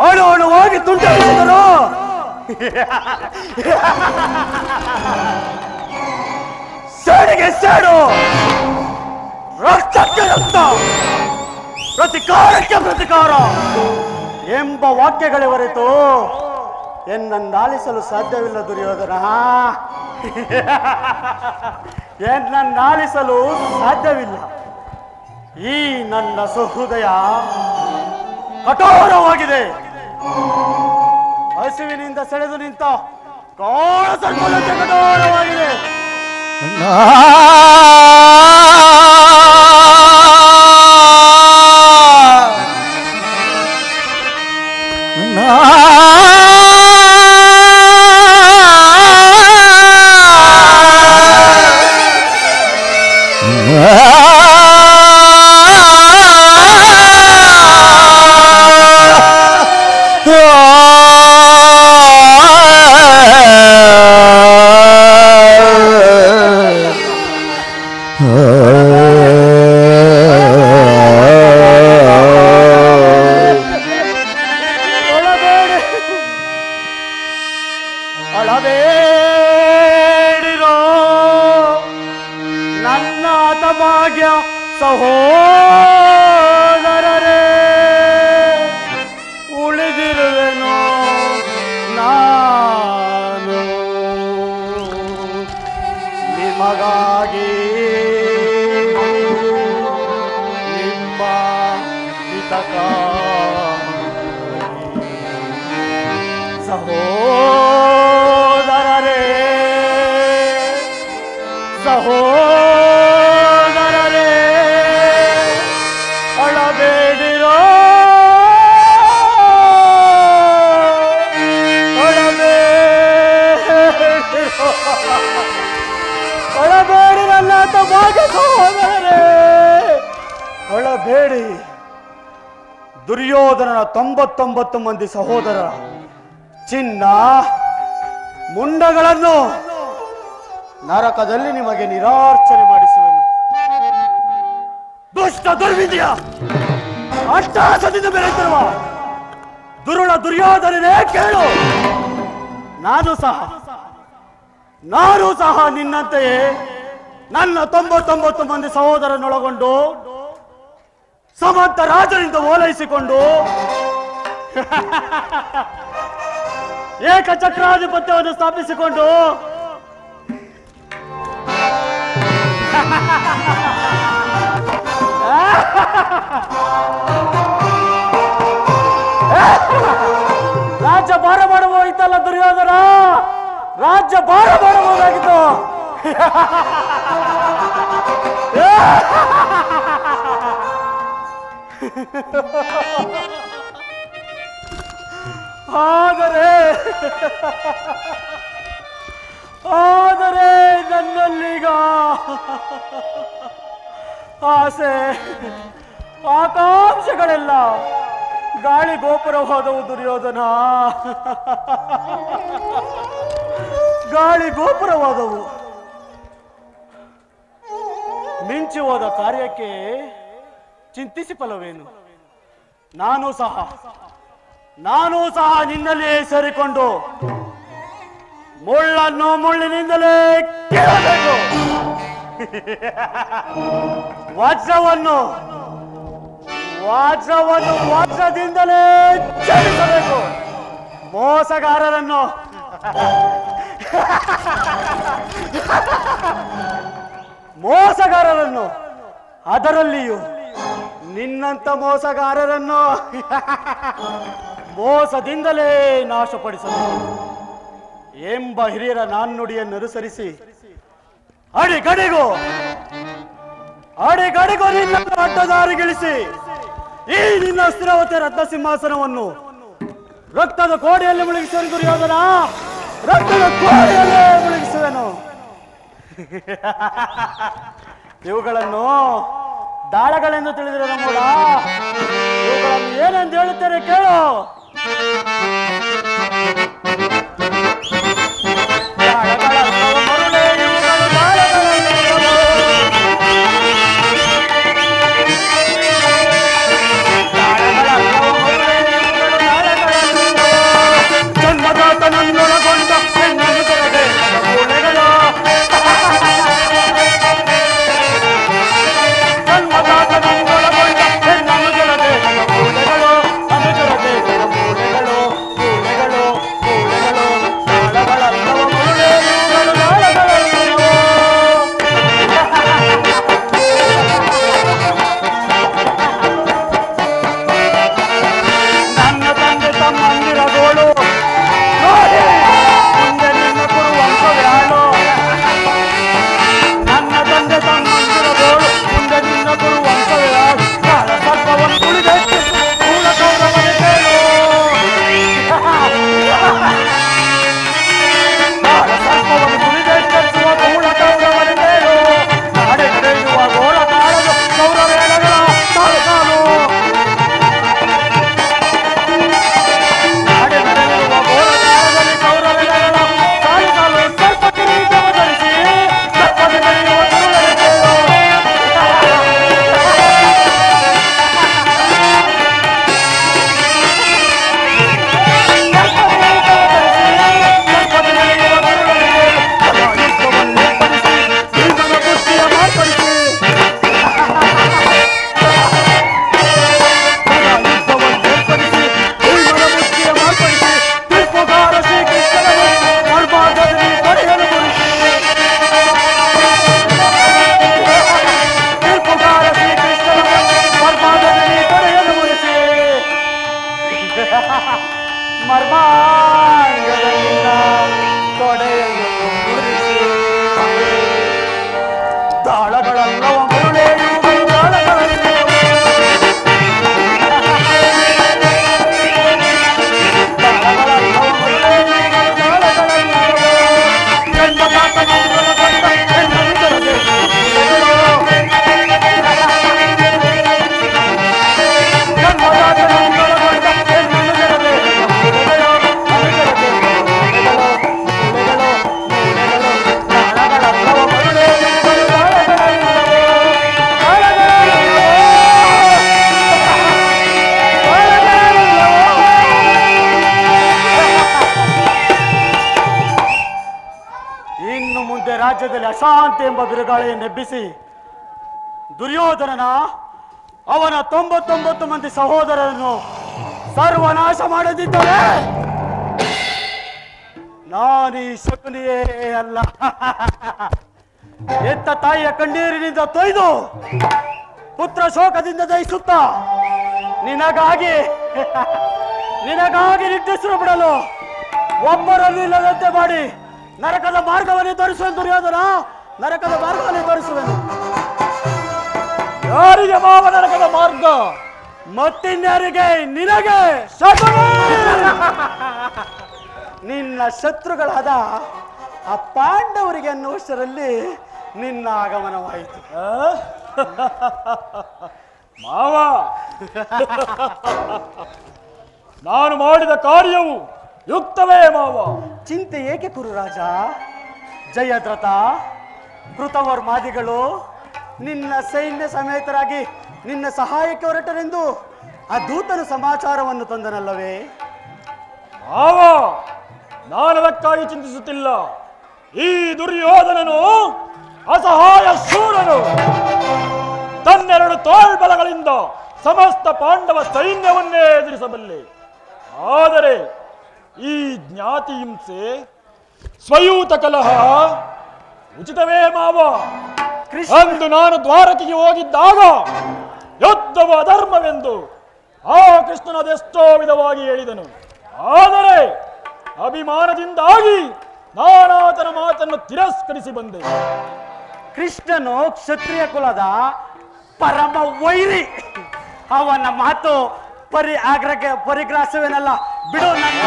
[SPEAKER 6] ಅಣುವಾಗಿ ತುಂಡರಿಸಿದರು. ಸೇಡಿಗೆ ಸೇಡು, ರಕ್ತಕ್ಕೆ ರಕ್ತ, ಪ್ರತಿಕಾರಕ್ಕೆ ಪ್ರತಿಕಾರ ಎಂಬ ವಾಕ್ಯಗಳೇ ಹೊರತು ಎನ್ನನ್ನಾಲಿಸಲು ಸಾಧ್ಯವಿಲ್ಲ ದುರ್ಯೋಧನ, ಎನ್ನನ್ನಾಲಿಸಲು ಸಾಧ್ಯವಿಲ್ಲ. ಈ ನನ್ನ ಸಹೃದಯ ಕಠೋರವಾಗಿದೆ. ಹಸುವಿನಿಂದ ಸೆಳೆದು ನಿಂತ ಕಾಳ ಸರ್ಪದಂತೆ ಕಠೋರವಾಗಿದೆ. ಅಳಬೇಡಿರೋ ನನ್ನ ಭಾಗ್ಯ ಸಹೋದರರೇ, ಉಳಿದಿರುವೆನು ನಾನು ನಿಮಗಾಗಿ. ನಿಮ್ಮ ಸಹೋದರರೇ ಸಹೋದರರೇ ಅಳಬೇಡಿರೋ ಅಳಬೇಡಿ ನನ್ನ ಭಾಗ್ಯ ಸಹೋದರರೇ, ಅಳಬೇಡಿ. ದುರ್ಯೋಧನನ 99 ಮಂದಿ ಸಹೋದರ ಚಿನ್ನ ಮುಂಡಗಳನ್ನು ನರಕದಲ್ಲಿ ನಿಮಗೆ ನಿರಾರ್ಚನೆ ಮಾಡಿಸುವೆನು. ದುಷ್ಟ ದುರ್ವಿದ್ಯ ಅಟ್ಟಹಾಸದಿಂದ ಬೆರೆತಿರುವ ದುರುಳ ದುರ್ಯೋಧನನೇ ಕೇಳು. ನಾನು ಸಹ ನಿನ್ನಂತೆಯೇ ನನ್ನ 99 ಮಂದಿ ಸಹೋದರನೊಳಗೊಂಡು ಸಮಂತ ರಾಜನಿಂದ ಓಲೈಸಿಕೊಂಡು ಏಕಚಕ್ರಾಧಿಪತ್ಯವನ್ನು ಸ್ಥಾಪಿಸಿಕೊಂಡು ರಾಜ್ಯ ಭಾರ ಮಾಡಬಹುದಿತ್ತಲ್ಲ ದುರ್ಯೋಧನ, ರಾಜ್ಯ ಭಾರ ಮಾಡಬಹುದಾಗಿತ್ತು. ಆದರೆ ನನ್ನಲ್ಲೀಗ ಆಸೆ ಆಕಾಂಕ್ಷೆಗಳೆಲ್ಲ ಗಾಳಿ ಗೋಪುರವಾದವು ದುರ್ಯೋಧನ, ಗಾಳಿ ಗೋಪುರವಾದವು. ಮಿಂಚಿ ಹೋದ ಕಾರ್ಯಕ್ಕೆ ಚಿಂತಿಸಿ ಫಲವೇನು? ನಾನು ಸಹ ನಿನ್ನಲ್ಲೇ ಸೇರಿಕೊಂಡು ಮುಳ್ಳನ್ನು ಮುಳ್ಳಿನಿಂದಲೇ ಕೇಳಬೇಕು, ವಜ್ರವನ್ನು ವಜ್ರದಿಂದಲೇ ಛೇದಿಸಬೇಕು, ಮೋಸಗಾರರನ್ನು ಅದರಲ್ಲಿಯೂ ನಿನ್ನಂತ ಮೋಸಗಾರರನ್ನು ಮೋಸದಿಂದಲೇ ನಾಶಪಡಿಸಬೇಕು ಎಂಬ ಹಿರಿಯರ ನಾಣ್ಣುಡಿಯನ್ನು ಅನುಸರಿಸಿ ಅಡಿಗಡಿಗೂ ನಿನ್ನನ್ನು ಅಡ್ಡದಾರಿಗಿಳಿಸಿ ಈ ನಿನ್ನ ಸ್ಥಿರವತೆ ರತ್ನ ಸಿಂಹಾಸನವನ್ನು ರಕ್ತದ ಕೋಡೆಯಲ್ಲಿ ಮುಳುಗಿಸುವನು ದುರ್ಯೋಧನ, ರಕ್ತದ ಕೋಡೆಯಲ್ಲೇ ಮುಳುಗಿಸುವೆನು. ಇವುಗಳನ್ನು ದಾಳಗಳೆಂದು ತಿಳಿದಿರೋ ನಮ್ಮೂಡ, ಇವುಗಳನ್ನು ಏನೆಂದು ಹೇಳುತ್ತಾರೆ ಕೇಳು. ಜನ್ಮದಾತನನ್ನೊಳಗೊಂಡ ಹೆಣ್ಣನ್ನು ತೊರೆದೆ ಮೂಳೆಗಳು, ಜನ್ಮದಾತನನ್ನೊಳಗೊಂಡ ಹೆಣ್ಣನ್ನು ತೊರೆದೆ ಮೂಳೆಗಳು, ಅನುಜರದೆ ಮರ್ಮಾಂಗದಲ್ಲಿನ ತೊಡೆಯನ್ನು ಮುರಿಸಿ ತಾಳಗಳೆಲ್ಲವ ಮುರುಳೇಳುವ ರಾಜ್ಯದಲ್ಲಿ ಅಶಾಂತಿ ಎಂಬ ಬಿರುಗಾಳಿಯನ್ನೆಬ್ಬಿಸಿ ದುರ್ಯೋಧನನ ಅವನ 99 ಮಂದಿ ಸಹೋದರರನ್ನು ಸರ್ವನಾಶ ಮಾಡದಿದ್ದರೆ ನಾನೀ ಶಕುನಿಯೇ ಅಲ್ಲ. ಎತ್ತ ತಾಯಿಯ ಕಣ್ಣೀರಿನಿಂದ ತೊಯ್ದು ಪುತ್ರ ಶೋಕದಿಂದ ದಯಿಸುತ್ತ ನಿನಗಾಗಿ ನಿಟ್ಟುಸಿರು ಬಿಡಲು ಒಬ್ಬರನ್ನು ಇಲ್ಲದಂತೆ ಮಾಡಿ ನರಕದ ಮಾರ್ಗವನ್ನೇ ತೋರಿಸುವೆನು ದುರ್ಯೋಧನ, ನರಕದ ಮಾರ್ಗವನ್ನೇ ತೋರಿಸುವೆನು.
[SPEAKER 4] ಯಾರಿಗೆ ಮಾವ ನರಕದ ಮಾರ್ಗ?
[SPEAKER 6] ಮತ್ತಿನ್ಯಾರಿಗೆ? ನಿನಗೆ. ನಿನ್ನ ಶತ್ರುಗಳಾದ ಆ ಪಾಂಡವರಿಗೆ ಅನ್ನುವಷ್ಟರಲ್ಲಿ ನಿನ್ನ ಆಗಮನವಾಯಿತು.
[SPEAKER 4] ಮಾವ, ನಾನು ಮಾಡಿದ ಕಾರ್ಯವು ಯುಕ್ತವೇ ಮಾವ.
[SPEAKER 6] ಚಿಂತೆ ಏಕೆ ಕುರುರಾಜ? ಜಯದ್ರಥ ಕೃತವರ್ಮಾದಿಗಳು ನಿನ್ನ ಸೈನ್ಯ ಸಮೇತರಾಗಿ ನಿನ್ನ ಸಹಾಯಕ್ಕೆ ಹೊರಟರೆಂದು ಆ ದೂತನು ಸಮಾಚಾರವನ್ನು ತಂದನಲ್ಲವೇ?
[SPEAKER 4] ಮಾವ, ನಾನದಕ್ಕಾಗಿ ಚಿಂತಿಸುತ್ತಿಲ್ಲ. ಈ ದುರ್ಯೋಧನನು ಅಸಹಾಯ ಶೂರನು. ತನ್ನೆರಡು ತೋಳ್ಬಲಗಳಿಂದ ಸಮಸ್ತ ಪಾಂಡವ ಸೈನ್ಯವನ್ನೇ ಎದುರಿಸಬಲ್ಲೆ. ಆದರೆ ಈ ಜ್ಞಾತಿ ಹಿಂಸೆ, ಸ್ವಯೂತ ಕಲಹ ಉಚಿತವೇ ಮಾವ? ಅಂದು ನಾನು ದ್ವಾರಕೆಗೆ ಹೋಗಿದ್ದಾಗ ಯುದ್ಧವು ಅಧರ್ಮವೆಂದು ಆ ಕೃಷ್ಣನ ಅದೆಷ್ಟೋ ವಿಧವಾಗಿ ಹೇಳಿದನು. ಆದರೆ ಅಭಿಮಾನದಿಂದಾಗಿ ನಾನಾತನ ಮಾತನ್ನು ತಿರಸ್ಕರಿಸಿ ಬಂದೆ.
[SPEAKER 6] ಕೃಷ್ಣನು ಕ್ಷತ್ರಿಯ ಕುಲದ ಪರಮ ವೈರಿ. ಅವನ ಮಾತು ಪರಿಗ್ರಾಸವೇನಲ್ಲ. ಬಿಡು ನನ್ನ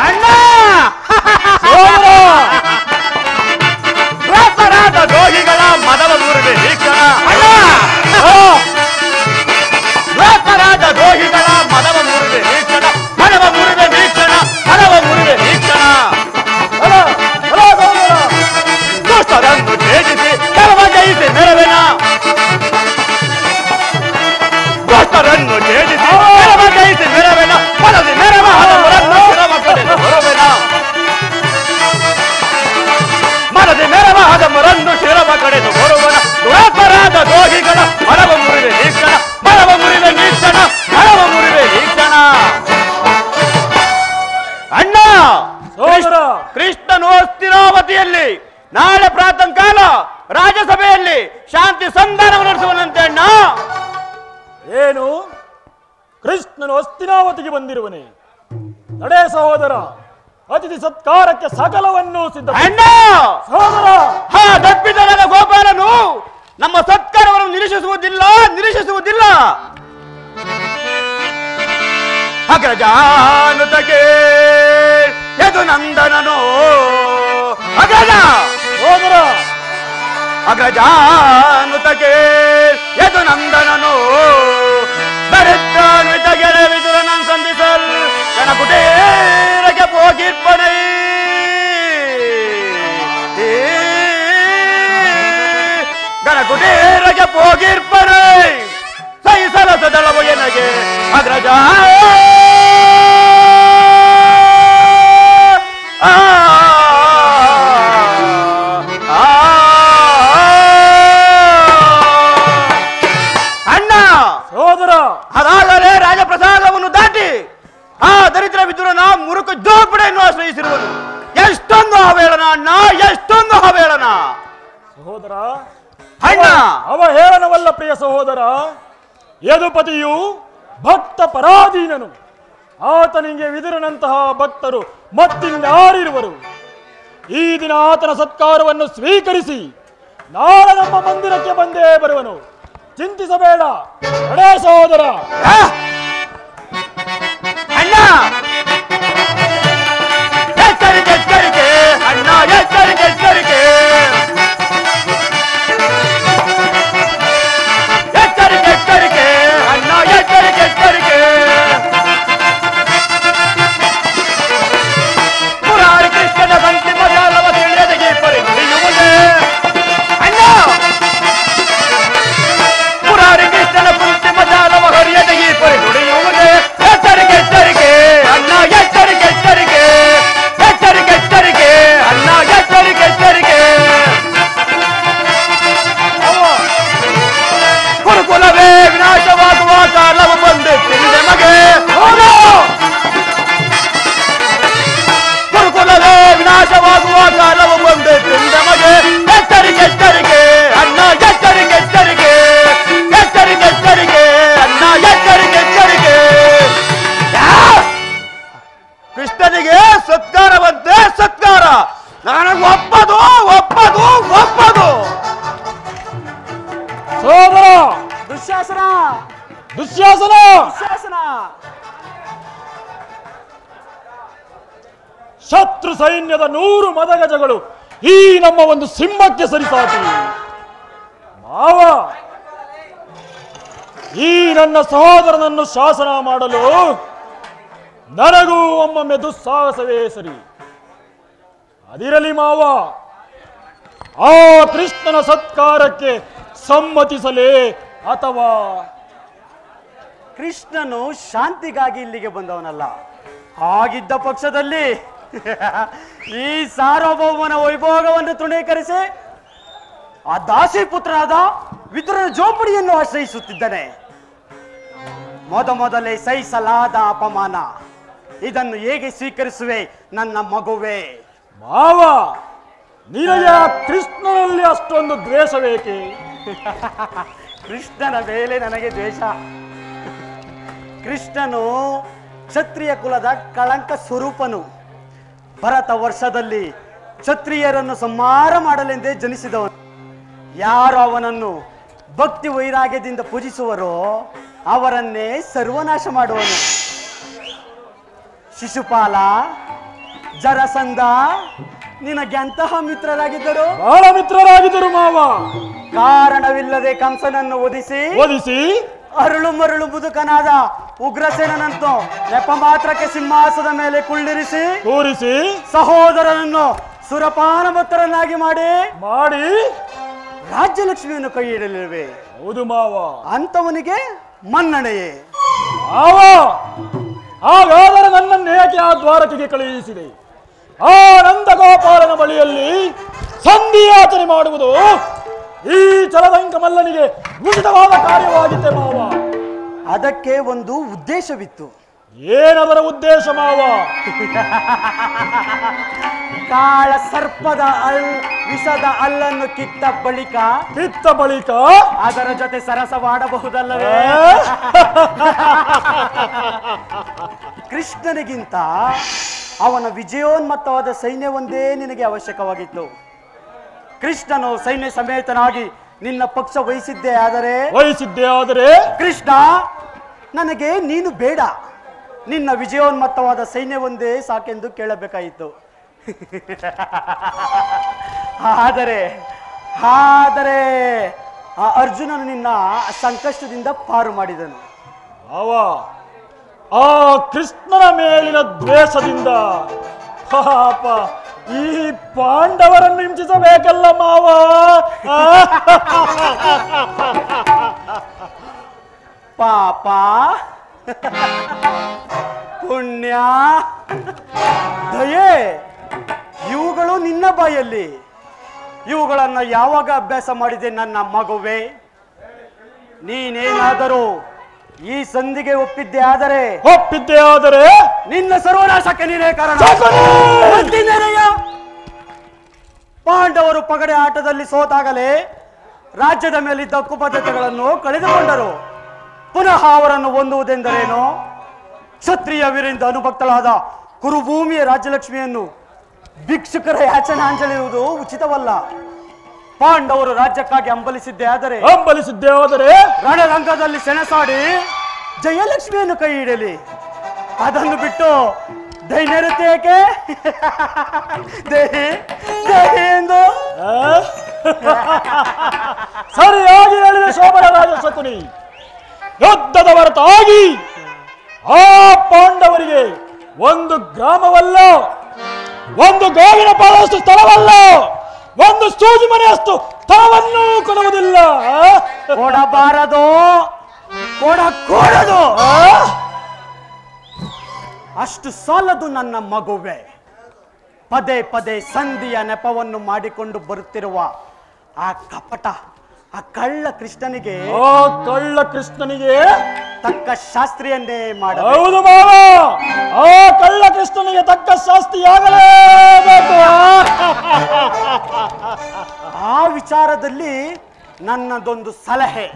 [SPEAKER 2] ಅಣ್ಣ. ದ್ರೋಹಿಗಳ ಮದವ ಮುರಿದೆ ವೀಕ್ಷಣ. ದ್ರೋಹಿಗಳ ಮದವ ಮುರಿದೆ ವೀಕ್ಷಣ. ಮದವ ಮುರಿದೆ ವೀಕ್ಷಣ. ಮದವ ಮುರಿದೆ ವೀಕ್ಷಣ. ದುಷ್ಟರನ್ನು ಛೇದಿಸಿ ಸರ್ವ ಜಯಿಸಿ ಮೆರವೆನ. ದುಷ್ಟರನ್ನು ಛೇದಿಸಿ ಸರ್ವ ಜಯಿಸಿ ಮೆರವೆನ. ಪದವಿ ಮೆರವ ಹಲವರನ್ನು ಶಿರವ ಕಡೆದು ಹೊರವೆನ. ಮರದಿ ಮೆರವ ಹದಮರನ್ನು ಶಿರವ ಕಡೆದು ಬರುವನ. ದುರಾಪರಾಧ ದ್ರೋಹಿಗಳ ಮರವ ಮುರಿವೆ ವೀಕ್ಷಣ. ಮರವ ಮುರಿವೆ ವೀಕ್ಷಣ. ಮರವ ಮುರಿವೆ ವೀಕ್ಷಣ. ಅಣ್ಣ, ಕೃಷ್ಣನು ಸ್ಥಿರಾವತಿಯಲ್ಲಿ ನಾಳೆ ಪ್ರಾತಃ ಕಾಲ ರಾಜ್ಯಸಭೆಯಲ್ಲಿ ಶಾಂತಿ ಸಂಧಾನವನ್ನು ನಡೆಸುವನಂತೆ. ಅಣ್ಣ,
[SPEAKER 4] ಏನು? ಕೃಷ್ಣನು ಹಸ್ತಿನಾವತಿಗೆ ಬಂದಿರುವನೇ? ನಡೆ ಸಹೋದರ, ಅತಿಥಿ ಸತ್ಕಾರಕ್ಕೆ ಸಕಲವನ್ನು ಸಿದ್ಧ.
[SPEAKER 2] ಅಣ್ಣ,
[SPEAKER 4] ಸಹೋದರ,
[SPEAKER 2] ದಪ್ಪಿತನದ ಗೋಪಾಲನು ನಮ್ಮ ಸತ್ಕಾರವನ್ನು ನಿರೀಕ್ಷಿಸುವುದಿಲ್ಲ. ಅಗ್ರಜಾನುತಗೆ ಯದು ನಂದನನು. ಅಗ್ರಜ
[SPEAKER 4] ಸಹೋದರ,
[SPEAKER 2] ಅಗ್ರಜಾನುತಗೆ ಯದು ನಂದನನು. ದರಿದ್ರಾನ್ವಿತ ಗೆಳೆ ವಿದುರನನ್ನು ಸಂಧಿಸಲ್ ಕಣಕುಟೇರಕ್ಕೆ ಹೋಗಿರ್ಪನೈ. ಗಣಕುಟೇರಕ್ಕೆ ಹೋಗಿರ್ಪನೈ. ಸಹಿಸಲ ಸದಳವು ಎನಗೆ ಅಗ್ರಜ. ಅಣ್ಣ,
[SPEAKER 4] ಸಹೋದರ,
[SPEAKER 2] ಅದಾಗಲೇ ರಾಜಪ್ರಸಾದವನ್ನು ದಾಟಿ ಆ ದರಿದ್ರ ವಿದುರನ ಮುರುಕ ಜೋಪಡೆಯನ್ನು ಆಶ್ರಯಿಸಿರುವನು. ಎಷ್ಟೊಂದು ಅವೇಳನ ಅಣ್ಣ, ಎಷ್ಟೊಂದು ಅವೇಳನ.
[SPEAKER 4] ಸಹೋದರ,
[SPEAKER 2] ಅಣ್ಣ,
[SPEAKER 4] ಅವಹೇಳನವಲ್ಲ ಪ್ರಿಯ ಸಹೋದರ. ಯದುಪತಿಯು ಭಕ್ತ ಪರಾಧೀನನು. ಆತನಿಗೆ ವಿದುರನಂತಹ ಭಕ್ತರು ಮತ್ತಿನ್ಯಾರಿರುವರು? ಈ ದಿನ ಆತನ ಸತ್ಕಾರವನ್ನು ಸ್ವೀಕರಿಸಿ ನಾಳೆ ನಮ್ಮ ಮಂದಿರಕ್ಕೆ ಬಂದೇ ಬರುವನು. ಚಿಂತಿಸಬೇಡ ಅಡೇ ಸಹೋದರ.
[SPEAKER 6] ಅಣ್ಣ ಎಚ್ಚರಿಕೆ ಎಚ್ಚರಿಕೆ ಅಣ್ಣ ಎಚ್ಚರಿಕೆ ಎಚ್ಚರಿಕೆ ಎಚ್ಚರಿಕೆ ಎಚ್ಚರಿಕೆ ಅಣ್ಣ ಎಚ್ಚರಿಕೆ ಎಚ್ಚರಿಕೆ ಪುರಾರಿ ಕೃಷ್ಣನ ಅಂತಿಮ ಜಾಲವ ತಿಳಿಯದೆಗೆ ಪರಿಣಿಯುವುದೇ ಅಣ್ಣ ಪುರಾರಿ ಕೃಷ್ಣನ ಅಂತಿಮ ಜಾಲವ ಹರಿಯದೆಗೆ ಪರಿಣಿಯುವುದೇ ಎಚ್ಚರಿಕೆ ಎಚ್ಚರಿಕೆ ಅಣ್ಣ ಎಚ್ಚರಿಕೆ ಎಚ್ಚರಿಕೆ ಎಚ್ಚರಿಕೆ ಎಚ್ಚರಿಕೆ ಅಣ್ಣ ಎಚ್ಚರಿಕೆ ಎಚ್ಚರಿಕೆ ಗುರುಕುಲವೇ ವಿನಾಶವಾಗುವ ಕಾಲವು ಬಂದೆತ್ತಿದೆ ಮಗೆ ಗುರುಕುಲವೇ ವಿನಾಶವಾಗುವ ಕಾಲವು ಬಂದೆತ್ತಿದೆ ಮಗೆ ಎಚ್ಚರಿಕೆ ಎಚ್ಚರಿಕೆ ಅಣ್ಣ ಎಚ್ಚರಿಕೆ ಎಚ್ಚರಿಕೆ ಎಚ್ಚರಿಕೆ ಎಚ್ಚರಿಕೆ ಅಣ್ಣ ಎಚ್ಚರಿಕೆ ಎಚ್ಚರಿಕೆ ಕೃಷ್ಣನಿಗೆ ಸತ್ಕಾರವಂತೆ ಸತ್ಕಾರ ನನಗೆ ಒಪ್ಪದು ಒಪ್ಪದು ಒಪ್ಪದು
[SPEAKER 4] ಸಹೋದರ
[SPEAKER 6] ದುಶ್ಯಾಸನ
[SPEAKER 4] ದುಶ್ಯಾಸನ
[SPEAKER 6] ದುಶ್ಯಾಸನ
[SPEAKER 4] ಶತ್ರು ಸೈನ್ಯದ 100 ಮದಗಜಗಳು ಈ ನಮ್ಮ ಒಂದು ಸಿಂಹಕ್ಕೆ ಸರಿಸಾಟಿ. ಮಾವ, ಈ ನನ್ನ ಸಹೋದರನನ್ನು ಶಾಸನ ಮಾಡಲು ನನಗೂ ಒಮ್ಮೊಮ್ಮೆ ದುಸ್ಸಾಹಸವೇ ಸರಿ. ಅದಿರಲಿ ಮಾವ, ಆ ಕೃಷ್ಣನ ಸತ್ಕಾರಕ್ಕೆ ಸಮ್ಮತಿಸಲೇ ಅಥವಾ?
[SPEAKER 6] ಕೃಷ್ಣನು ಶಾಂತಿಗಾಗಿ ಇಲ್ಲಿಗೆ ಬಂದವನಲ್ಲ. ಹಾಗಿದ್ದ ಪಕ್ಷದಲ್ಲಿ ಈ ಸಾರ್ವಭೌಮನ ವೈಭೋಗವನ್ನು ತೃಣೀಕರಿಸಿ ಆ ದಾಸಿಪುತ್ರನಾದ ವಿದುರನ ಜೋಪಡಿಯನ್ನು ಆಶ್ರಯಿಸುತ್ತಿದ್ದಾನೆ. ಮೊದಲೇ ಸಹಿಸಲಾದ ಅಪಮಾನ. ಇದನ್ನು ಹೇಗೆ ಸ್ವೀಕರಿಸುವೆ ನನ್ನ ಮಗುವೆ?
[SPEAKER 4] ಮಾವ, ನಿನಗೆ ಆ ಕೃಷ್ಣನಲ್ಲಿ ಅಷ್ಟೊಂದು ದ್ವೇಷವೇಕೆ?
[SPEAKER 6] ಕೃಷ್ಣನ ಮೇಲೆ ನನಗೆ ದ್ವೇಷ. ಕೃಷ್ಣನು ಕ್ಷತ್ರಿಯ ಕುಲದ ಕಳಂಕ ಸ್ವರೂಪನು. ಭರತ ವರ್ಷದಲ್ಲಿ ಕ್ಷತ್ರಿಯರನ್ನು ಸಂಹಾರ ಮಾಡಲೆಂದೇ ಜನಿಸಿದವನು. ಯಾರು ಅವನನ್ನು ಭಕ್ತಿ ವೈರಾಗ್ಯದಿಂದ ಪೂಜಿಸುವರೋ ಅವರನ್ನೇ ಸರ್ವನಾಶ ಮಾಡುವನು. ಶಿಶುಪಾಲ, ಜರಸಂಧ ನಿನಗೆ ಅಂತಹ ಮಿತ್ರರಾಗಿದ್ದರು?
[SPEAKER 4] ಬಹಳ ಮಿತ್ರರಾಗಿದ್ದರು ಮಾವ.
[SPEAKER 6] ಕಾರಣವಿಲ್ಲದೆ ಕಂಸನನ್ನು ಒದಿಸಿ ಅರಳು ಮರಳು ಮುದುಕನಾದ ಉಗ್ರಸೇನನಂತೂ ನೆಪ ಮಾತ್ರಕ್ಕೆ ಸಿಂಹಾಸನದ ಮೇಲೆ ಕೂರಿಸಿ ಸಹೋದರನನ್ನು ಸುರಪಾನಮತ್ತರನ್ನಾಗಿ ಮಾಡಿ ರಾಜ್ಯಲಕ್ಷ್ಮಿಯನ್ನು ಕೈ ಹಿಡಲಿರುವೆ.
[SPEAKER 4] ಹೌದು ಮಾವ.
[SPEAKER 6] ಅಂತವನಿಗೆ ಮನ್ನಣೆಯೇ?
[SPEAKER 4] ಮಾವ, ಹಾಗಾದರೆ ನನ್ನನ್ನು ಏಕೆ ಆ ದ್ವಾರಕೆಗೆ ಕಳುಹಿಸಿದೆ? ಆ ನಂದಗೋಪಾಲನ ಬಳಿಯಲ್ಲಿ ಸಂಧಿಯಾಚನೆ ಮಾಡುವುದು ಈ ಚಲದಂಕ ಮಲ್ಲನಿಗೆ ಉಚಿತವಾದ ಕಾರ್ಯವಾಗಿತ್ತೆ ಮಾವ.
[SPEAKER 6] ಅದಕ್ಕೆ ಒಂದು ಉದ್ದೇಶವಿತ್ತು.
[SPEAKER 4] ಏನದರ ಉದ್ದೇಶ ಮಾವ?
[SPEAKER 6] ಕಾಳ ಸರ್ಪದ ವಿಷದ ಅಲ್ಲನ್ನು ಕಿತ್ತ ಬಳಿಕ ಅದರ ಜೊತೆ ಸರಸವಾಡಬಹುದಲ್ಲವೇ? ಕೃಷ್ಣನಿಗಿಂತ ಅವನ ವಿಜಯೋನ್ಮತ್ತವಾದ ಸೈನ್ಯವೊಂದೇ ನಿನಗೆ ಅವಶ್ಯಕವಾಗಿತ್ತು. ಕೃಷ್ಣನು ಸೈನ್ಯ ಸಮೇತನಾಗಿ ನಿನ್ನ ಪಕ್ಷ ವಹಿಸಿದ್ದೇ ಆದರೆ ಕೃಷ್ಣ, ನನಗೆ ನೀನು ಬೇಡ, ನಿನ್ನ ವಿಜಯೋನ್ಮತ್ತವಾದ ಸೈನ್ಯವೊಂದೇ ಸಾಕೆಂದು ಕೇಳಬೇಕಾಯಿತು. ಆದರೆ ಆ ಅರ್ಜುನನು ನಿನ್ನ ಸಂಕಷ್ಟದಿಂದ ಪಾರು ಮಾಡಿದನು.
[SPEAKER 4] ಆ ಕೃಷ್ಣನ ಮೇಲಿನ ದ್ವೇಷದಿಂದ ಪಾಪ ಈ ಪಾಂಡವರನ್ನು ಹಿಂಸಿಸಬೇಕಲ್ಲ ಮಾವ.
[SPEAKER 6] ಪಾಪ, ಪುಣ್ಯ, ದಯೆ ಇವುಗಳು ನಿನ್ನ ಬಾಯಲ್ಲಿ. ಇವುಗಳನ್ನು ಯಾವಾಗ ಅಭ್ಯಾಸ ಮಾಡಿದೆ ನನ್ನ ಮಗುವೆ? ನೀನೇನಾದರೂ ಈ ಸಂಧಿಗೆ ಒಪ್ಪಿದ್ದೆ ಆದರೆ ನಿನ್ನ ಸರ್ವನಾಶಕ್ಕೆ ನೀನೇ ಕಾರಣ. ಪಾಂಡವರು ಪಗಡೆ ಆಟದಲ್ಲಿ ಸೋತಾಗಲೇ ರಾಜ್ಯದ ಮೇಲಿದ್ದ ಹಕ್ಕು ಬದ್ಧತೆಗಳನ್ನು ಕಳೆದುಕೊಂಡರು. ಪುನಃ ಅವರನ್ನು ಹೊಂದುವುದೆಂದರೇನು? ಕ್ಷತ್ರಿಯ ವೀರಿಂದ ಅನುಭಕ್ತಳಾದ ಕುರುಭೂಮಿಯ ರಾಜ್ಯಲಕ್ಷ್ಮಿಯನ್ನು ಭಿಕ್ಷುಕರ ಯಾಚನಾಂಜಲಿರುವುದು ಉಚಿತವಲ್ಲ. ಪಾಂಡವರು ರಾಜ್ಯಕ್ಕಾಗಿ ಹಂಬಲಿಸಿದ್ದೇ ಆದರೆ ರಣರಂಗದಲ್ಲಿ ಸೆಣಸಾಡಿ ಜಯಲಕ್ಷ್ಮಿಯನ್ನು ಕೈ ಹಿಡಲಿ. ಅದನ್ನು ಬಿಟ್ಟು ದೈನ್ಯತೆ ದೇಹಿ ಎಂದು
[SPEAKER 4] ಸರಿಯಾಗಿ ಹೇಳಿದ ಶೋಭನ ರಾಜ ಶಕುನಿ. ಯುದ್ಧದ ಹೊರತಾಗಿ ಆ ಪಾಂಡವರಿಗೆ ಒಂದು ಗ್ರಾಮವಲ್ಲ, ಒಂದು ಗೋವಿನ ಪಾದಷ್ಟು ಸ್ಥಳವಲ್ಲ, ಒಂದು ಸೂಜಿ ಮನೆಯಷ್ಟು ಸ್ಥಳವನ್ನು ಕೊಡುವುದಿಲ್ಲ.
[SPEAKER 6] ಕೊಡಬಾರದು, ಕೊಡಕೂಡದು. ಅಷ್ಟು ಸಾಲದು ನನ್ನ ಮಗುವೆ. ಪದೇ ಪದೇ ಸಂಧಿಯ ನೆಪವನ್ನು ಮಾಡಿಕೊಂಡು ಬರುತ್ತಿರುವ ಆ ಕಪಟ, ಆ ಕಳ್ಳ ಕೃಷ್ಣನಿಗೆ ತಕ್ಕ ಶಾಸ್ತ್ರಿಯನ್ನೇ ಮಾಡ.
[SPEAKER 4] ಹೌದು ಮಾವ, ಆ ಕಳ್ಳ ಕೃಷ್ಣನಿಗೆ ತಕ್ಕ ಶಾಸ್ತಿಯಾಗಲೇಬೇಕು.
[SPEAKER 6] ಆ ವಿಚಾರದಲ್ಲಿ ನನ್ನದೊಂದು ಸಲಹೆ.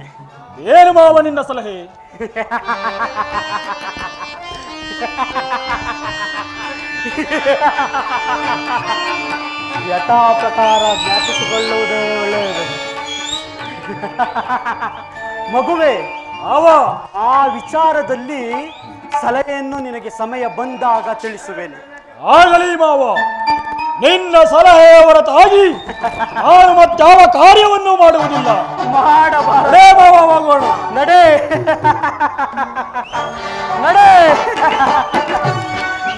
[SPEAKER 4] ಏನು ಮಾವ ನಿನ್ನ ಸಲಹೆ?
[SPEAKER 6] ಯಥಾ ಪ್ರಕಾರ ಜ್ಞಾಪಿಸಿಕೊಳ್ಳುವುದೇ ಒಳ್ಳೆಯದು. ಮಗುವೆ, ಆ ವಿಚಾರದಲ್ಲಿ ಸಲಹೆಯನ್ನು ನಿನಗೆ ಸಮಯ ಬಂದಾಗ ತಿಳಿಸುವೇನೆ.
[SPEAKER 4] ಆಗಲಿ ಮಾವ, ನಿನ್ನ ಸಲಹೆಯ ಹೊರತಾಗಿ ನಾನು ಮತ್ತಾವ ಕಾರ್ಯವನ್ನು ಮಾಡುವುದಿಲ್ಲ.
[SPEAKER 6] ಮಾಡಬಾರದೇ
[SPEAKER 4] ಮಾವ, ಹೋಗೋಣ.
[SPEAKER 6] ನಡೆ ನಡೆ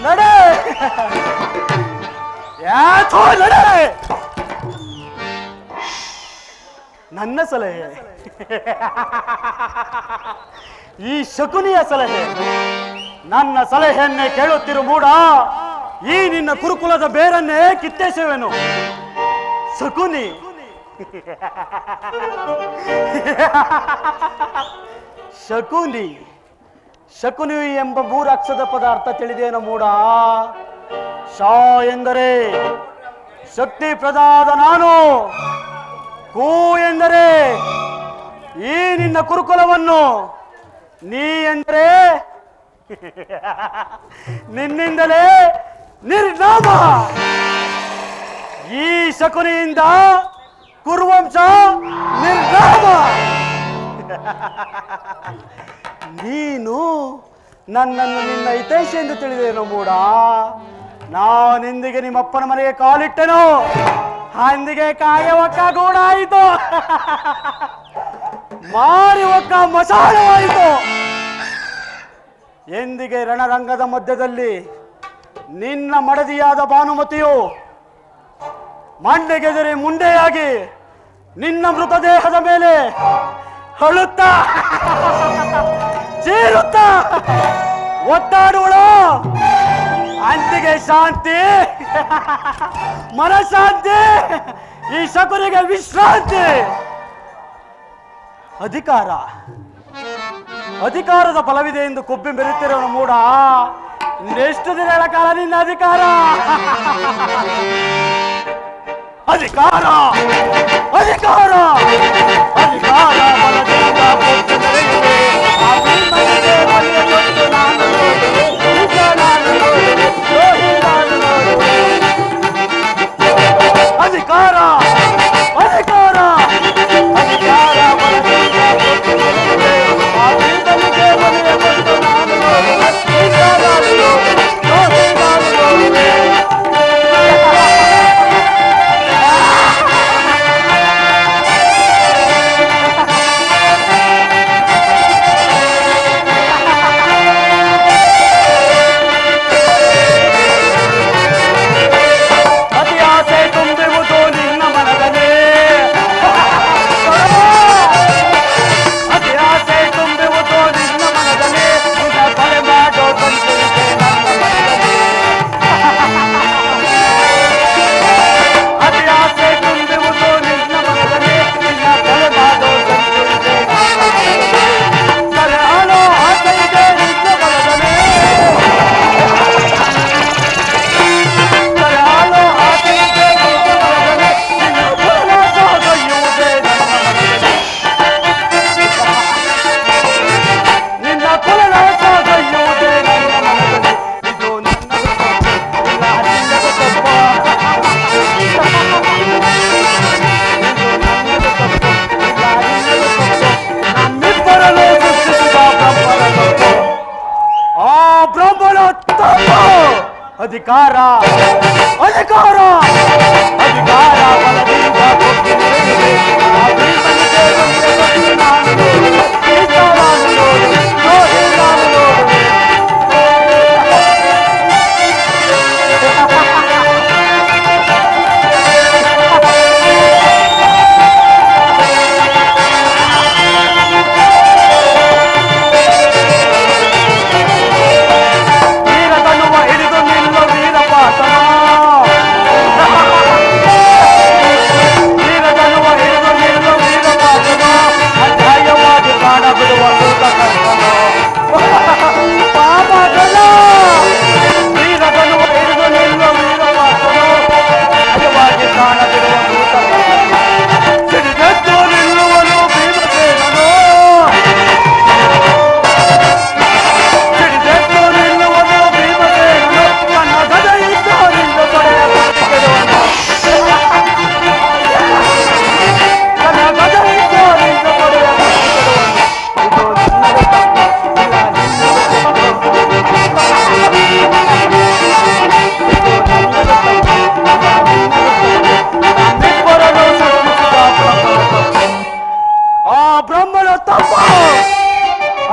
[SPEAKER 6] ನಡೆ ಯಾಥೋ ನಡೆ. ನನ್ನ ಸಲಹೆ, ಈ ಶಕುನಿಯ ಸಲಹೆ. ನನ್ನ ಸಲಹೆಯನ್ನೇ ಕೇಳುತ್ತಿರು ಮೂಡ. ಈ ನಿನ್ನ ಕುರುಕುಲದ ಬೇರನ್ನೇ ಕಿತ್ತೇಸುವೆನು. ಶಕುನಿ, ಶಕುನಿ ಶಕುನಿ ಎಂಬ 3 ಅಕ್ಷರದ ಪದಾರ್ಥ ತಿಳಿದೇನೋ ಮೂಡ. ಶಾ ಎಂದರೆ ಶಕ್ತಿ ಪ್ರದಾದ ನಾನು, ಕೂ ಎಂದರೆ ಈ ನಿನ್ನ ಕುರುಕುಲವನ್ನು, ನೀ ಎಂದರೆ ನಿನ್ನಿಂದಲೇ ನಿರ್ನಾಮ. ಈ ಶಕುನಿಯಿಂದ ಕುರುವಂಶ ನಿರ್ನಾಮ. ನೀನು ನನ್ನನ್ನು ನಿನ್ನ ಹಿತೈಷಿ ಎಂದು ತಿಳಿದೇನೋ ಮೂಡ. ನಾನೆಂದಿಗೆ ನಿಮ್ಮಪ್ಪನ ಮನೆಗೆ ಕಾಲಿಟ್ಟೆನೋ ಅಂದಿಗೆ ಕಾಗೆ ಒಕ್ಕ ಗೂಡಾಯಿತು, ಮಾರಿ ಒಕ್ಕ ಮಸಾಲವಾಯಿತು. ಎಂದಿಗೆ ರಣರಂಗದ ಮಧ್ಯದಲ್ಲಿ ನಿನ್ನ ಮಡದಿಯಾದ ಭಾನುಮತಿಯು ಮಂಡೆಗೆದರಿ ಮುಂಡೆಯಾಗಿ ನಿನ್ನ ಮೃತದೇಹದ ಮೇಲೆ ಅಳುತ್ತಾ ಚೀರುತ್ತಾ ಒತ್ತಾಡುವಳು. ಅಂತಿಗೆ ಶಾಂತಿ, ಮನಶಾಂತಿ, ಈ ಶಕುನಿಗೆ ವಿಶ್ರಾಂತಿ. ಅಧಿಕಾರದ ಫಲವಿದೆ ಎಂದು ಕೊಬ್ಬಿ ಬೆರೆತಿರೋ ಮೂಡ. ಇನ್ನೆಷ್ಟು ದಿನಗಳ ಕಾಲ ನಿನ್ನ ಅಧಿಕಾರ ಅಧಿಕಾರ ಅಧಿಕಾರ ಅಧಿಕಾರ ಬಲದಿಂದ ಕೊಟ್ಟು ನಡೆಯುವೆ. ಆ ಭೀಮನಿಗೆ ಬಲಿಯ ಕೊಟ್ಟು ನಾನು ನೋಡುವೆ. ಈಗ ನಾನು ನೋಡುವೆ, ದ್ರೋಹಿ ನಾನು ನೋಡುವೆ. ಅಧಿಕಾರ ಅಧಿಕಾರ ಅಧಿಕಾರ ಬಲದಿಂದ ಕೊಟ್ಟು ನಡೆಯುವೆ. ಆ ಭೀಮನಿಗೆ ಬಲಿಯ ಕೊಟ್ಟು ನಾನು ನೋಡುವೆ. ಈಗ ನಾನು ನೋಡುವೆ, ದ್ರೋಹಿ ನಾನು ನೋಡುವೆ. ಬ್ರಾಹ್ಮಣ ತಮ್ಮ ಅಧಿಕಾರ ಅಧಿಕಾರ ಅಧಿಕಾರ ಬಲದಿಂದ ಕೊಟ್ಟಿದ್ದೇನೆ. ಆ ಭೀಮನಿಗೆ ಬಂದೆ ನಾನು ನೋಡು, ನಾನು ನೋಡು, ನಾನು ನೋಡುವೆ.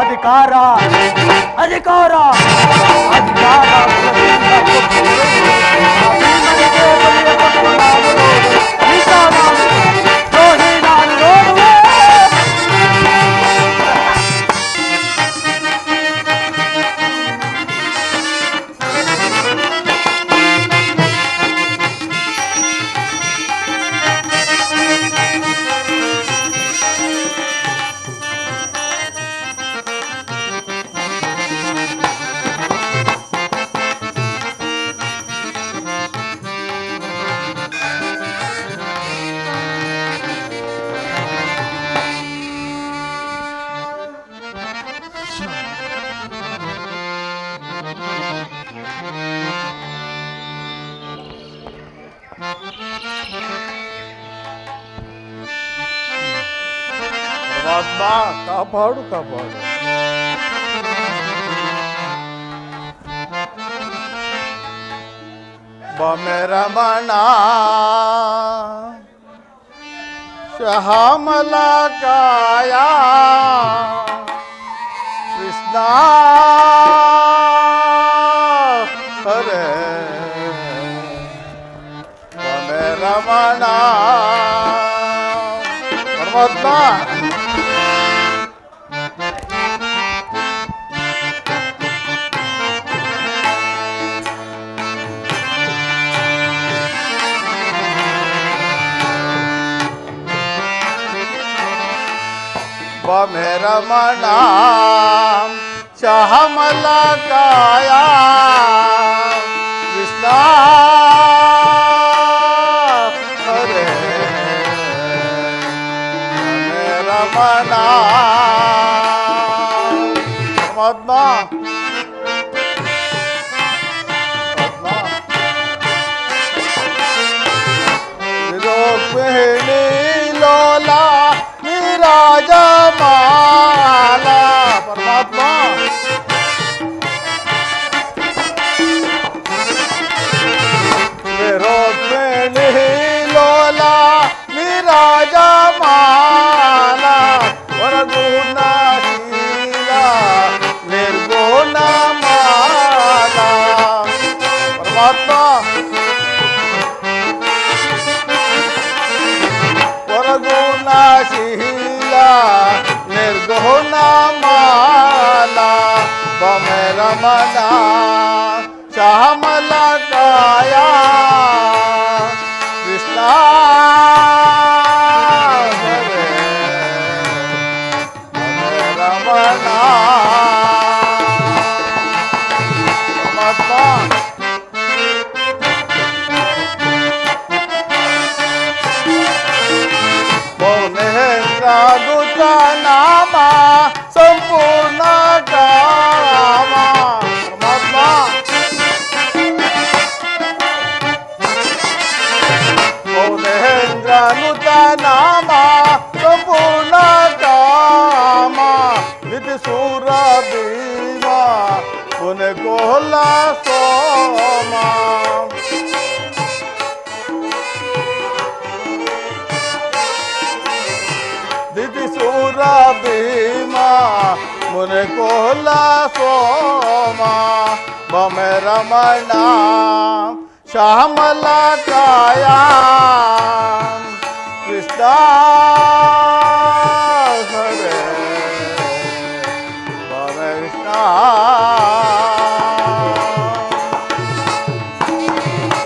[SPEAKER 6] ಅಧಿಕಾರ ಅಧಿಕಾರ ಅಧಿಕಾರ
[SPEAKER 8] ಕಾಪಾಡು ಕಾಪಾಡು. ಬಮೆ ರಮಣ ಶ್ಯಾಮಲ ಕಾಯ ಕೃಷ್ಣ ಹರೇ ಬಮೆ ರಮಣ ಪರಮಾತ್ಮ बमे रमणा श्यामल काया कृष्णा हरे बमे रमणा परमात्मा लोला राजा माला परमात्मा लोला राजा माला वरगुना शीला निर्गुण माला परमात्मा वरगुणाशीला निर्गुण माला बमे रमणा श्यामल काया कृष्णा हरे बमे रमणा परमात्मा गुता नामा संपूर्ण कामा परमात्मा महेंद्रानुता नामा संपूर्ण कामा निधि सूर भीमा ಮುನೆ ಕೋಲ ಸೋಮ ದಿದಿ ಸೂರ ಭೀಮ ಮುನೆ ಕೋಲ ಸೋಮ ಬಮೆ ರಮಣ ಶ್ಯಾಮಲ ಕಾಯ ಕೃಷ್ಣ ಹರೇ ಬಮೆ ಕೃಷ್ಣ.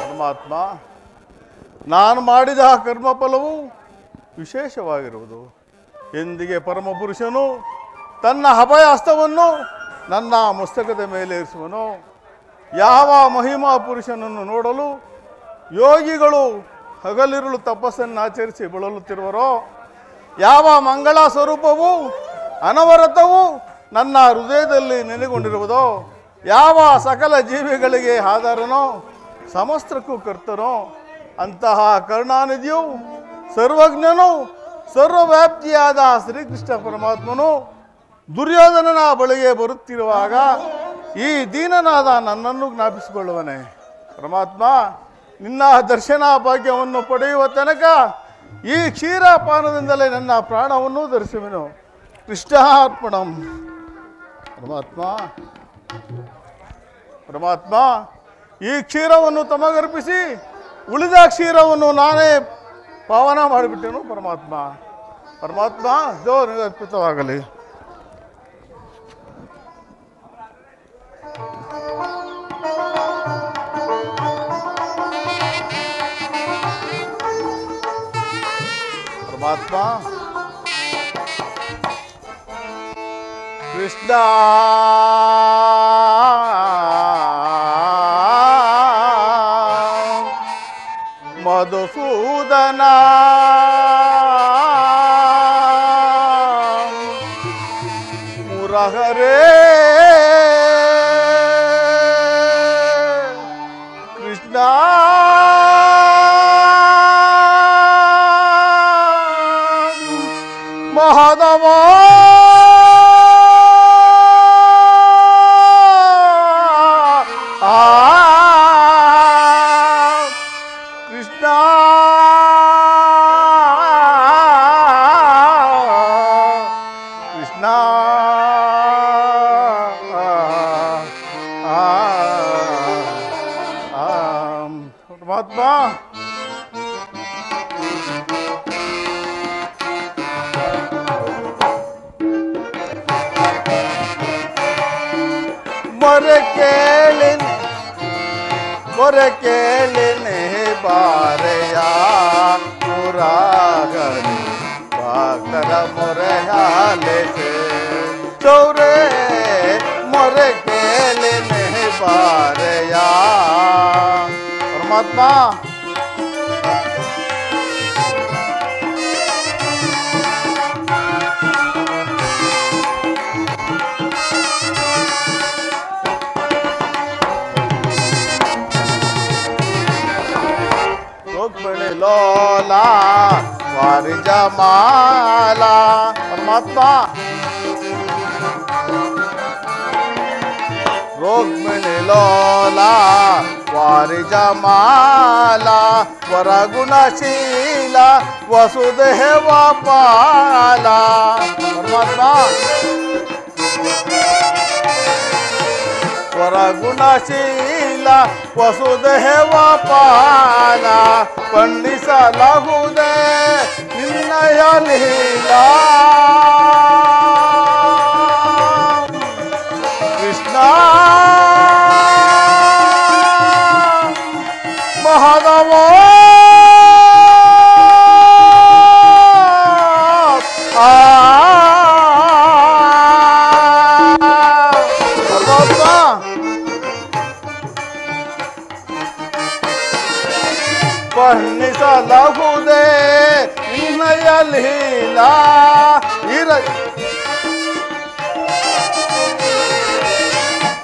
[SPEAKER 8] ಪರಮಾತ್ಮ, ನಾನು ಮಾಡಿದ ಕರ್ಮಫಲವು ವಿಶೇಷವಾಗಿರುವುದು. ಎಂದಿಗೆ ಪರಮಪುರುಷನು ತನ್ನ ಅಭಯ ಹಸ್ತವನ್ನು ನನ್ನ ಮಸ್ತಕದ ಮೇಲೆ ಇರಿಸುವನು. ಯಾವ ಮಹಿಮಾ ಪುರುಷನನ್ನು ನೋಡಲು ಯೋಗಿಗಳು ಹಗಲಿರುಳು ತಪಸ್ಸನ್ನು ಆಚರಿಸಿ ಬಳಲುತ್ತಿರುವರೋ, ಯಾವ ಮಂಗಳ ಸ್ವರೂಪವು ಅನವರತವು ನನ್ನ ಹೃದಯದಲ್ಲಿ ನೆಲೆಗೊಂಡಿರುವುದೋ, ಯಾವ ಸಕಲ ಜೀವಿಗಳಿಗೆ ಆಧಾರನೋ ಸಮಸ್ತಕ್ಕೂ ಕರ್ತನೋ ಅಂತಹ ಕರುಣಾನಿಧಿಯು ಸರ್ವಜ್ಞನು ಸರ್ವವ್ಯಾಪ್ತಿಯಾದ ಶ್ರೀಕೃಷ್ಣ ಪರಮಾತ್ಮನು ದುರ್ಯೋಧನನ ಬಳಿಗೆ ಬರುತ್ತಿರುವಾಗ ಈ ದೀನನಾದ ನನ್ನನ್ನು ಜ್ಞಾಪಿಸಿಕೊಳ್ಳುವನೆ. ಪರಮಾತ್ಮ, ನಿನ್ನ ದರ್ಶನ ಭಾಗ್ಯವನ್ನು ಪಡೆಯುವ ತನಕ ಈ ಕ್ಷೀರಪಾನದಿಂದಲೇ ನನ್ನ ಪ್ರಾಣವನ್ನು ಧರಿಸುವೆನು. ಕೃಷ್ಣಾರ್ಪಣಂ. ಪರಮಾತ್ಮ, ಪರಮಾತ್ಮ, ಈ ಕ್ಷೀರವನ್ನು ತಮಗರ್ಪಿಸಿ ಉಳಿದ ಕ್ಷೀರವನ್ನು ನಾನೇ ಪಾವನ ಮಾಡಿಬಿಟ್ಟೆನು. ಪರಮಾತ್ಮ, ಪರಮಾತ್ಮ, ದೇವರಿಗೆ ಅರ್ಪಿತವಾಗಲಿ. ಪರಮಾತ್ಮ, ಕೃಷ್ಣ ಮಧುಸೂದನ ಮುರಹರೇ ಕೃಷ್ಣ ಮಹಾದವ ಕೃಷ್ಣ ಕೃಷ್ಣ ಪರಮಾತ್ಮ, ಮೊರೆ ಕೇಳಿನೆ ಬಾರೆಯ ಪುರಾಗರಿ ಭಕ್ತರ ಮೊರೆ ಆಲಿಸೆ ಚೌರೆ ಮೊರೆ ಕೇಳಿನೆ ಬಾರೆಯ. ಪರಮಾತ್ಮ, ಲೋಲಾ ವಾರಿ ಜಮಾಲ. ಪರಮಾತ್ಮ, ರೋಗ್ಮಿಣಿ ಲೋಲಾ ವಾರಿ ಜಮಾಲ ವರಗುಣಶೀಲ ವಸುದೇವ ಪಾಲ. ಪರಮಾತ್ಮ, ವರಗುಣಶೀಲ ವಸುದೇವ ಪಾಲ ಪಂಡಿಸಲಾಗುವುದೇ ನಿನ್ನಯ ಲೀಲಾ. ಕೃಷ್ಣ ಮಹಾದವ ವರ್ಣಿಸಲಾಗುವುದೇ ನಿನ್ನಯ ಲೀಲಾ.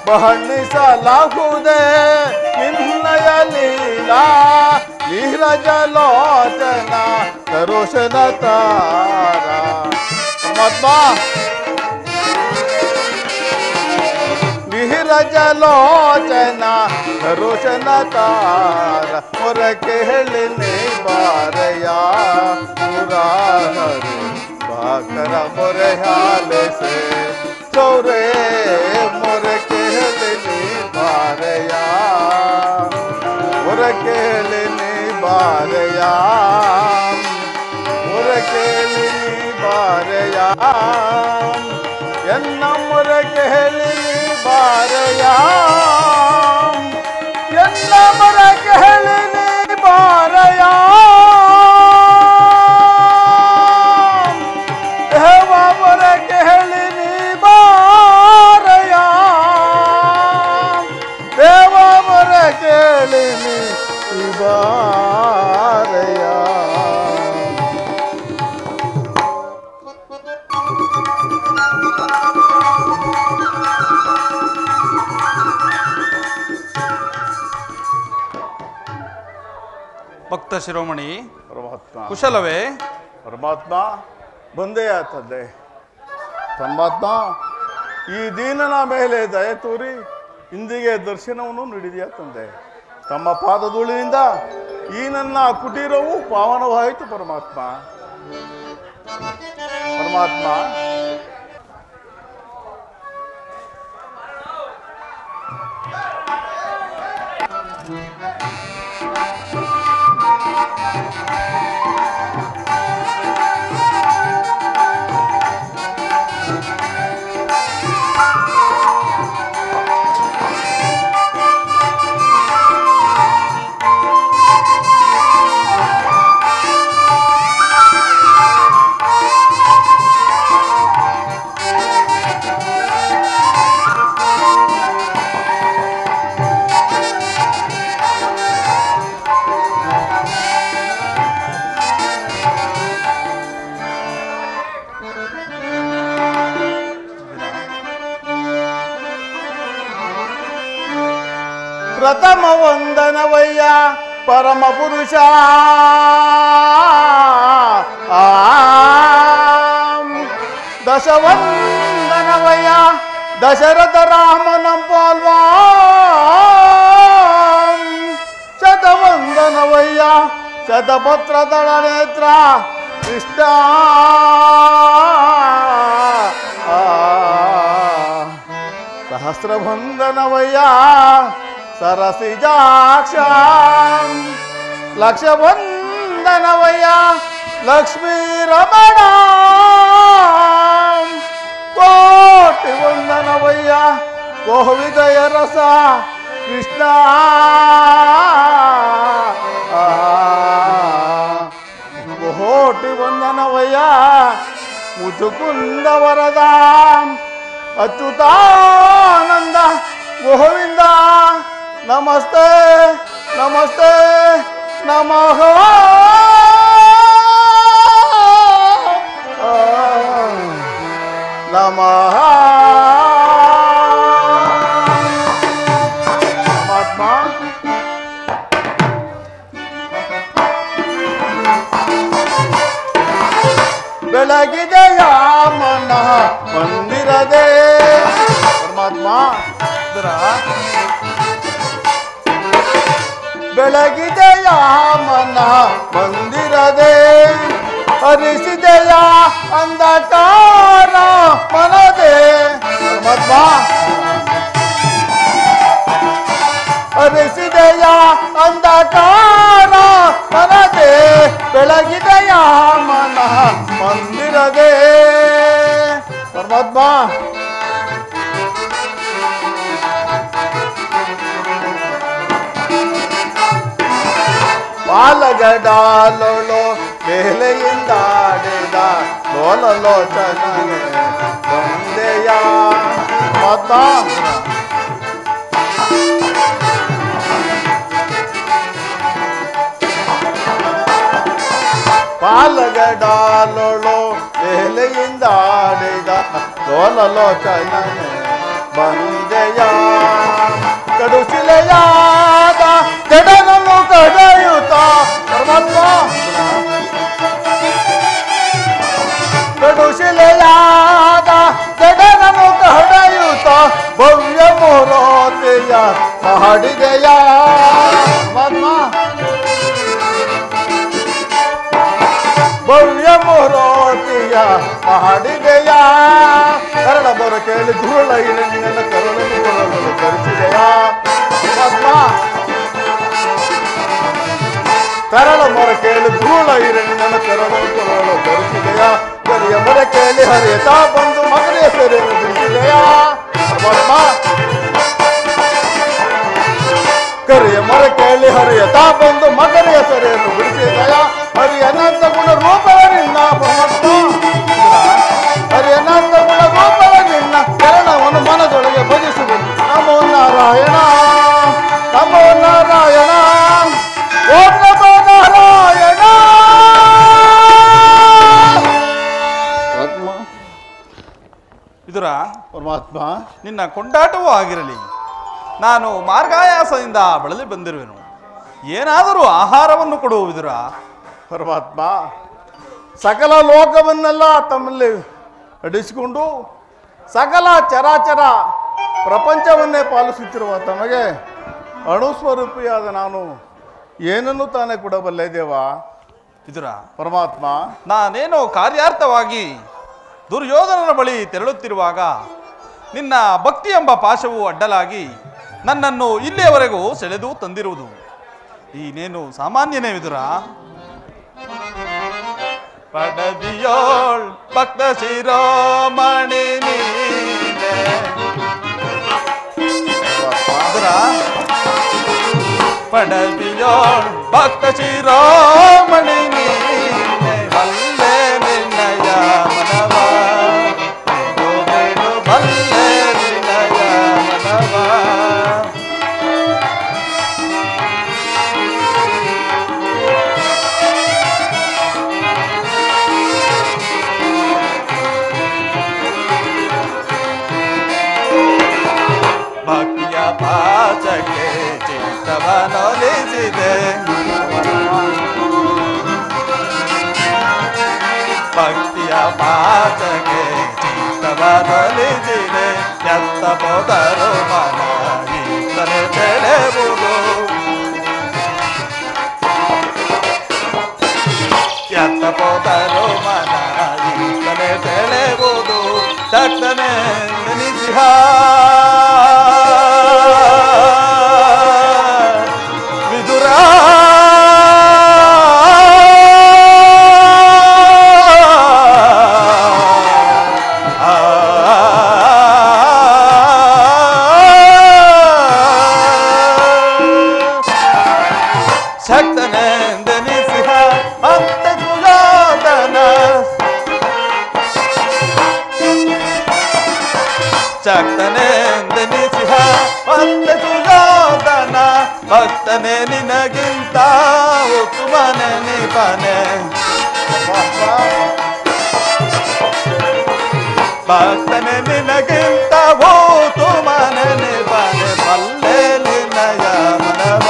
[SPEAKER 8] ವರ್ಣಿಸಲಾಗುವುದೇ ನಿನ್ನಯ ಲೀಲಾ. ನೀರಜಲೋಚನ ತರೋಷನ ತಾರ. ಪರಮಾತ್ಮ, ನೀರ ವಿರಜಲೋಚನ ರೋಷನ ತಾರ ಮೊರಕೆ ಹೇಳಿನಿ ಬಾರಯ ಮುರಾರಿ ಬಾಕರ ಮೊರೆ ಹಾಲಿಸೆ ಚೌರೇ ಮೊರಕೆ ಹೇಳಿನಿ ಬಾರಯ ಮೊರಕೆ ಹೇಳಿನಿ ಬಾರಯ ಮೊರಕೆ ಹೇಳಿನಿ ಬಾರಯ ಎನ್ನ ಮೊರಕೆ ಹೇಳಿನಿ ಬಾರಯ ಎನ್ನ ಮೊರಕೆ ಹೇಳಿನಿ ಬಾರಯ ದೇವ ಮೊರಕೆ ಹೇಳಿನಿ ಬಾರಯ ದೇವ ಮೊರಕೆ ಹೇಳಿನಿ ಬಾರಯ.
[SPEAKER 3] ಭಕ್ತ ಶಿರೋಮಣಿ
[SPEAKER 8] ಪರಮಾತ್ಮ
[SPEAKER 3] ಕುಶಲವೇ?
[SPEAKER 8] ಪರಮಾತ್ಮ ಬಂದೆಯ ತಂದೆ. ಪರಮಾತ್ಮ ಈ ದೀನನ ಮೇಲೆ ದಯ ತೋರಿ ಇಂದಿಗೆ ದರ್ಶನವನ್ನು ನೀಡಿದೆಯಾ ತಂದೆ. ತಮ್ಮ ಪಾದಧೂಳಿನಿಂದ ಈ ನನ್ನ ಕುಟೀರವು ಪಾವನವಾಯಿತು ಪರಮಾತ್ಮ. ಪರಮಾತ್ಮ ಪ್ರಥಮ ವಂದನವಯ್ಯ ಪರಮ ಪುರುಷ ದಶವಂದನವಯ್ಯ ದಶರಥ ರಾಮನಂ ಪೋಲ್ವಾ ಶತವಂದನವಯ್ಯ ಶತಪತ್ರ ದಳ ನೇತ್ರ ಕೃಷ್ಣ ಸಹಸ್ರವಂದನವಯ್ಯ ಸರಸಿಜಾಕ್ಷ ಲಕ್ಷವಂದನವಯ್ಯ ಲಕ್ಷ್ಮೀ ರಮಣ ಕೋಟಿ ವಂದನವಯ್ಯ ಕೋವಿದಯ ರಸ ಕೃಷ್ಣ ಕೋಟಿ ವಂದನವಯ್ಯ ಮುಚುಕುಂದ ವರದ ಅಚ್ಯುತಾನಂದ ಗೋವಿಂದ ನಮಸ್ತೆ ನಮಸ್ತೆ ನಮಃ ನಮಃ. ಪರಮಾತ್ಮ ಬೆಳಗಿದೆಯ ಮನ ಮಂದಿರದೆ ಪರಮಾತ್ಮ ಬೆಳಗಿದೆಯ ಮನ ಮಂದಿರದೆ ಹರಿಸಿದೆಯ ಅಂಧಕಾರ ಮನದೆ ಪರಮಾತ್ಮ ಹರಿಸಿದೆಯ ಅಂಧಕಾರ ಮನದೆ ಬೆಳಗಿದೆಯ ಮನ ಮಂದಿರದೆ ಪರಮಾತ್ಮ ಪಾಲಗಡಾಲೋ ಬೇಲೆಯಿಂದಾಡಿದ ಲೋಲಲೋಚನೆ ಬಂದೆಯ ಮತ ಪಾಲಗಡಾಲೋ ಬೇಲೆಯಿಂದಾಡಿದ ಲೋಲಲೋಚನೆ ಬಂದೆಯ ಕಡುಶಿಲೆಯಾದ ಜಡನನ್ನು ಕಡೆಯುತ್ತ ಪರಮಾತ್ಮ ಕಡುಶಿಲೆಯಾದ ಜಡನನ್ನು ಕಡೆಯುತ್ತ ಭವ್ಯ ಮೋರೋ ಮೂರ್ತಿಯ ಮಾಡಿದೆಯ ಪರಮಾತ್ಮ ಭವ್ಯ ಮೂರ್ತಿಯ ಮಾಡಿದೆಯ ಕರಳ ಬರ ಕೇಳಿ ಧೂಳ ನಿನ್ನ ಕರುಳನ್ನು ಕೊರಳನ್ನು ಕರೆಸಿದೆಯ ಪರಮಾತ್ಮ ಕರಳ ಮೊರ ಕೇಳಿ ಧೂಳ ನಿನ್ನ ಕರುಳನ್ನು ಕೊರಳು ಕರೆಸಿದೆಯ ಕರಿಯ ಮೊರ ಕೇಳಿ ಹರಿಯತಾ ಬಂದು ಮಗನ ಹೆಸರನ್ನು ಬಿಡಿಸಿದೆಯ ಪರಮಾತ್ಮ ಕರಿಯ ಮೊರ ಕೇಳಿ ಹರಿಯತಾ ಬಂದು ಮಗನ ಹೆಸರನ್ನು ಬಿಡಿಸಿದೆಯ ಹರಿ ಅನಂತ ಗುಣ ರೂಪದ ನಿನ್ನ ಪರಮಾತ್ಮ ಹರಿ ಅನಂತ ಗುಣ ರೂಪದ ನಿನ್ನ ಚರಣವನ್ನು ಮನದೊಳಗೆ ಭಜಿಸುವುದು ನಮೋ ನಾರಾಯಣ ನಮೋ ನಾರಾಯಣ ಓಂ ನಮೋ ನಾರಾಯಣ.
[SPEAKER 3] ವಿದುರ
[SPEAKER 8] ಪರಮಾತ್ಮ
[SPEAKER 3] ನಿನ್ನ ಕೊಂಡಾಟವೂ ಆಗಿರಲಿ, ನಾನು ಮಾರ್ಗಾಯಾಸದಿಂದ ಬಳಲಿ ಬಂದಿರುವೆನು. ಏನಾದರೂ ಆಹಾರವನ್ನು ಕೊಡುವ ವಿದುರ.
[SPEAKER 8] ಪರಮಾತ್ಮ ಸಕಲ ಲೋಕವನ್ನೆಲ್ಲ ತಮ್ಮಲ್ಲಿ ಅಡಿಸಿಕೊಂಡು ಸಕಲ ಚರಾಚರ ಪ್ರಪಂಚವನ್ನೇ ಪಾಲಿಸುತ್ತಿರುವ ತಮಗೆ ಅಣುಸ್ವರೂಪಿಯಾದ ನಾನು ಏನನ್ನು ತಾನೇ ಕೊಡಬಲ್ಲೆ ದೇವ.
[SPEAKER 3] ವಿದುರ
[SPEAKER 8] ಪರಮಾತ್ಮ
[SPEAKER 3] ನಾನೇನೋ ಕಾರ್ಯಾರ್ಥವಾಗಿ ದುರ್ಯೋಧನನ ಬಳಿ ತೆರಳುತ್ತಿರುವಾಗ ನಿನ್ನ ಭಕ್ತಿ ಎಂಬ ಪಾಶವು ಅಡ್ಡಲಾಗಿ ನನ್ನನ್ನು ಇಲ್ಲಿಯವರೆಗೂ ಸೆಳೆದು ತಂದಿರುವುದು ನೀನೇನು ಸಾಮಾನ್ಯನೇ ವಿದುರ. ಪಡದಿಯೋಳ್ ಭಕ್ತ ಶಿರೋಮಣಿ ನೀನೆ ವಿದುರ. ಪಡದಿಯೋಳ್ ಭಕ್ತ ಶಿರೋಮಣಿ ನೀನೆ ಬಲ್ಲೆ ನಿನ್ನಯ ಮನವ ಬಲ್ಲೆ ನಿನ್ನಯ ಮನವ. ಭಕ್ತಿಯ ಪಾಚಕ್ಕೆ ಚಿತ್ತವನೊಲಿಸಿದೆ ಭಕ್ತಿಯ ಪಾಚಕ್ಕೆ ಚಿತ್ತವನೊಲಿಸಿದೆ ಎತ್ತ ಹೋದರು ಮನ ಈತನೆ ಸೆಳೆವುದು ಎತ್ತ ಹೋದರು ಮನ ಈತನೆ ಸೆಳೆವುದು ತಟ್ಟನೆ ನೆನೆಸಿಹ ವಿದುರ. ಶಕ್ತನೆಂದೆನಿಸಿಹ ಅಂತ ದುರ್ಯೋಧನ ಶಕ್ತನೆಂದೆನಿಸಿಹ ಅಂತ ದುರ್ಯೋಧನ ಭಕ್ತನೆ ನಿನಗಿಂತ ಉತ್ತಮನೆ ನಿಪನೆ ಭಕ್ತನೆ ನಿನಗಿಂತ ಉತ್ತಮನೆ ನಿಪನೆ ಬಲ್ಲೆ ನಿನ್ನಯ ಮನವ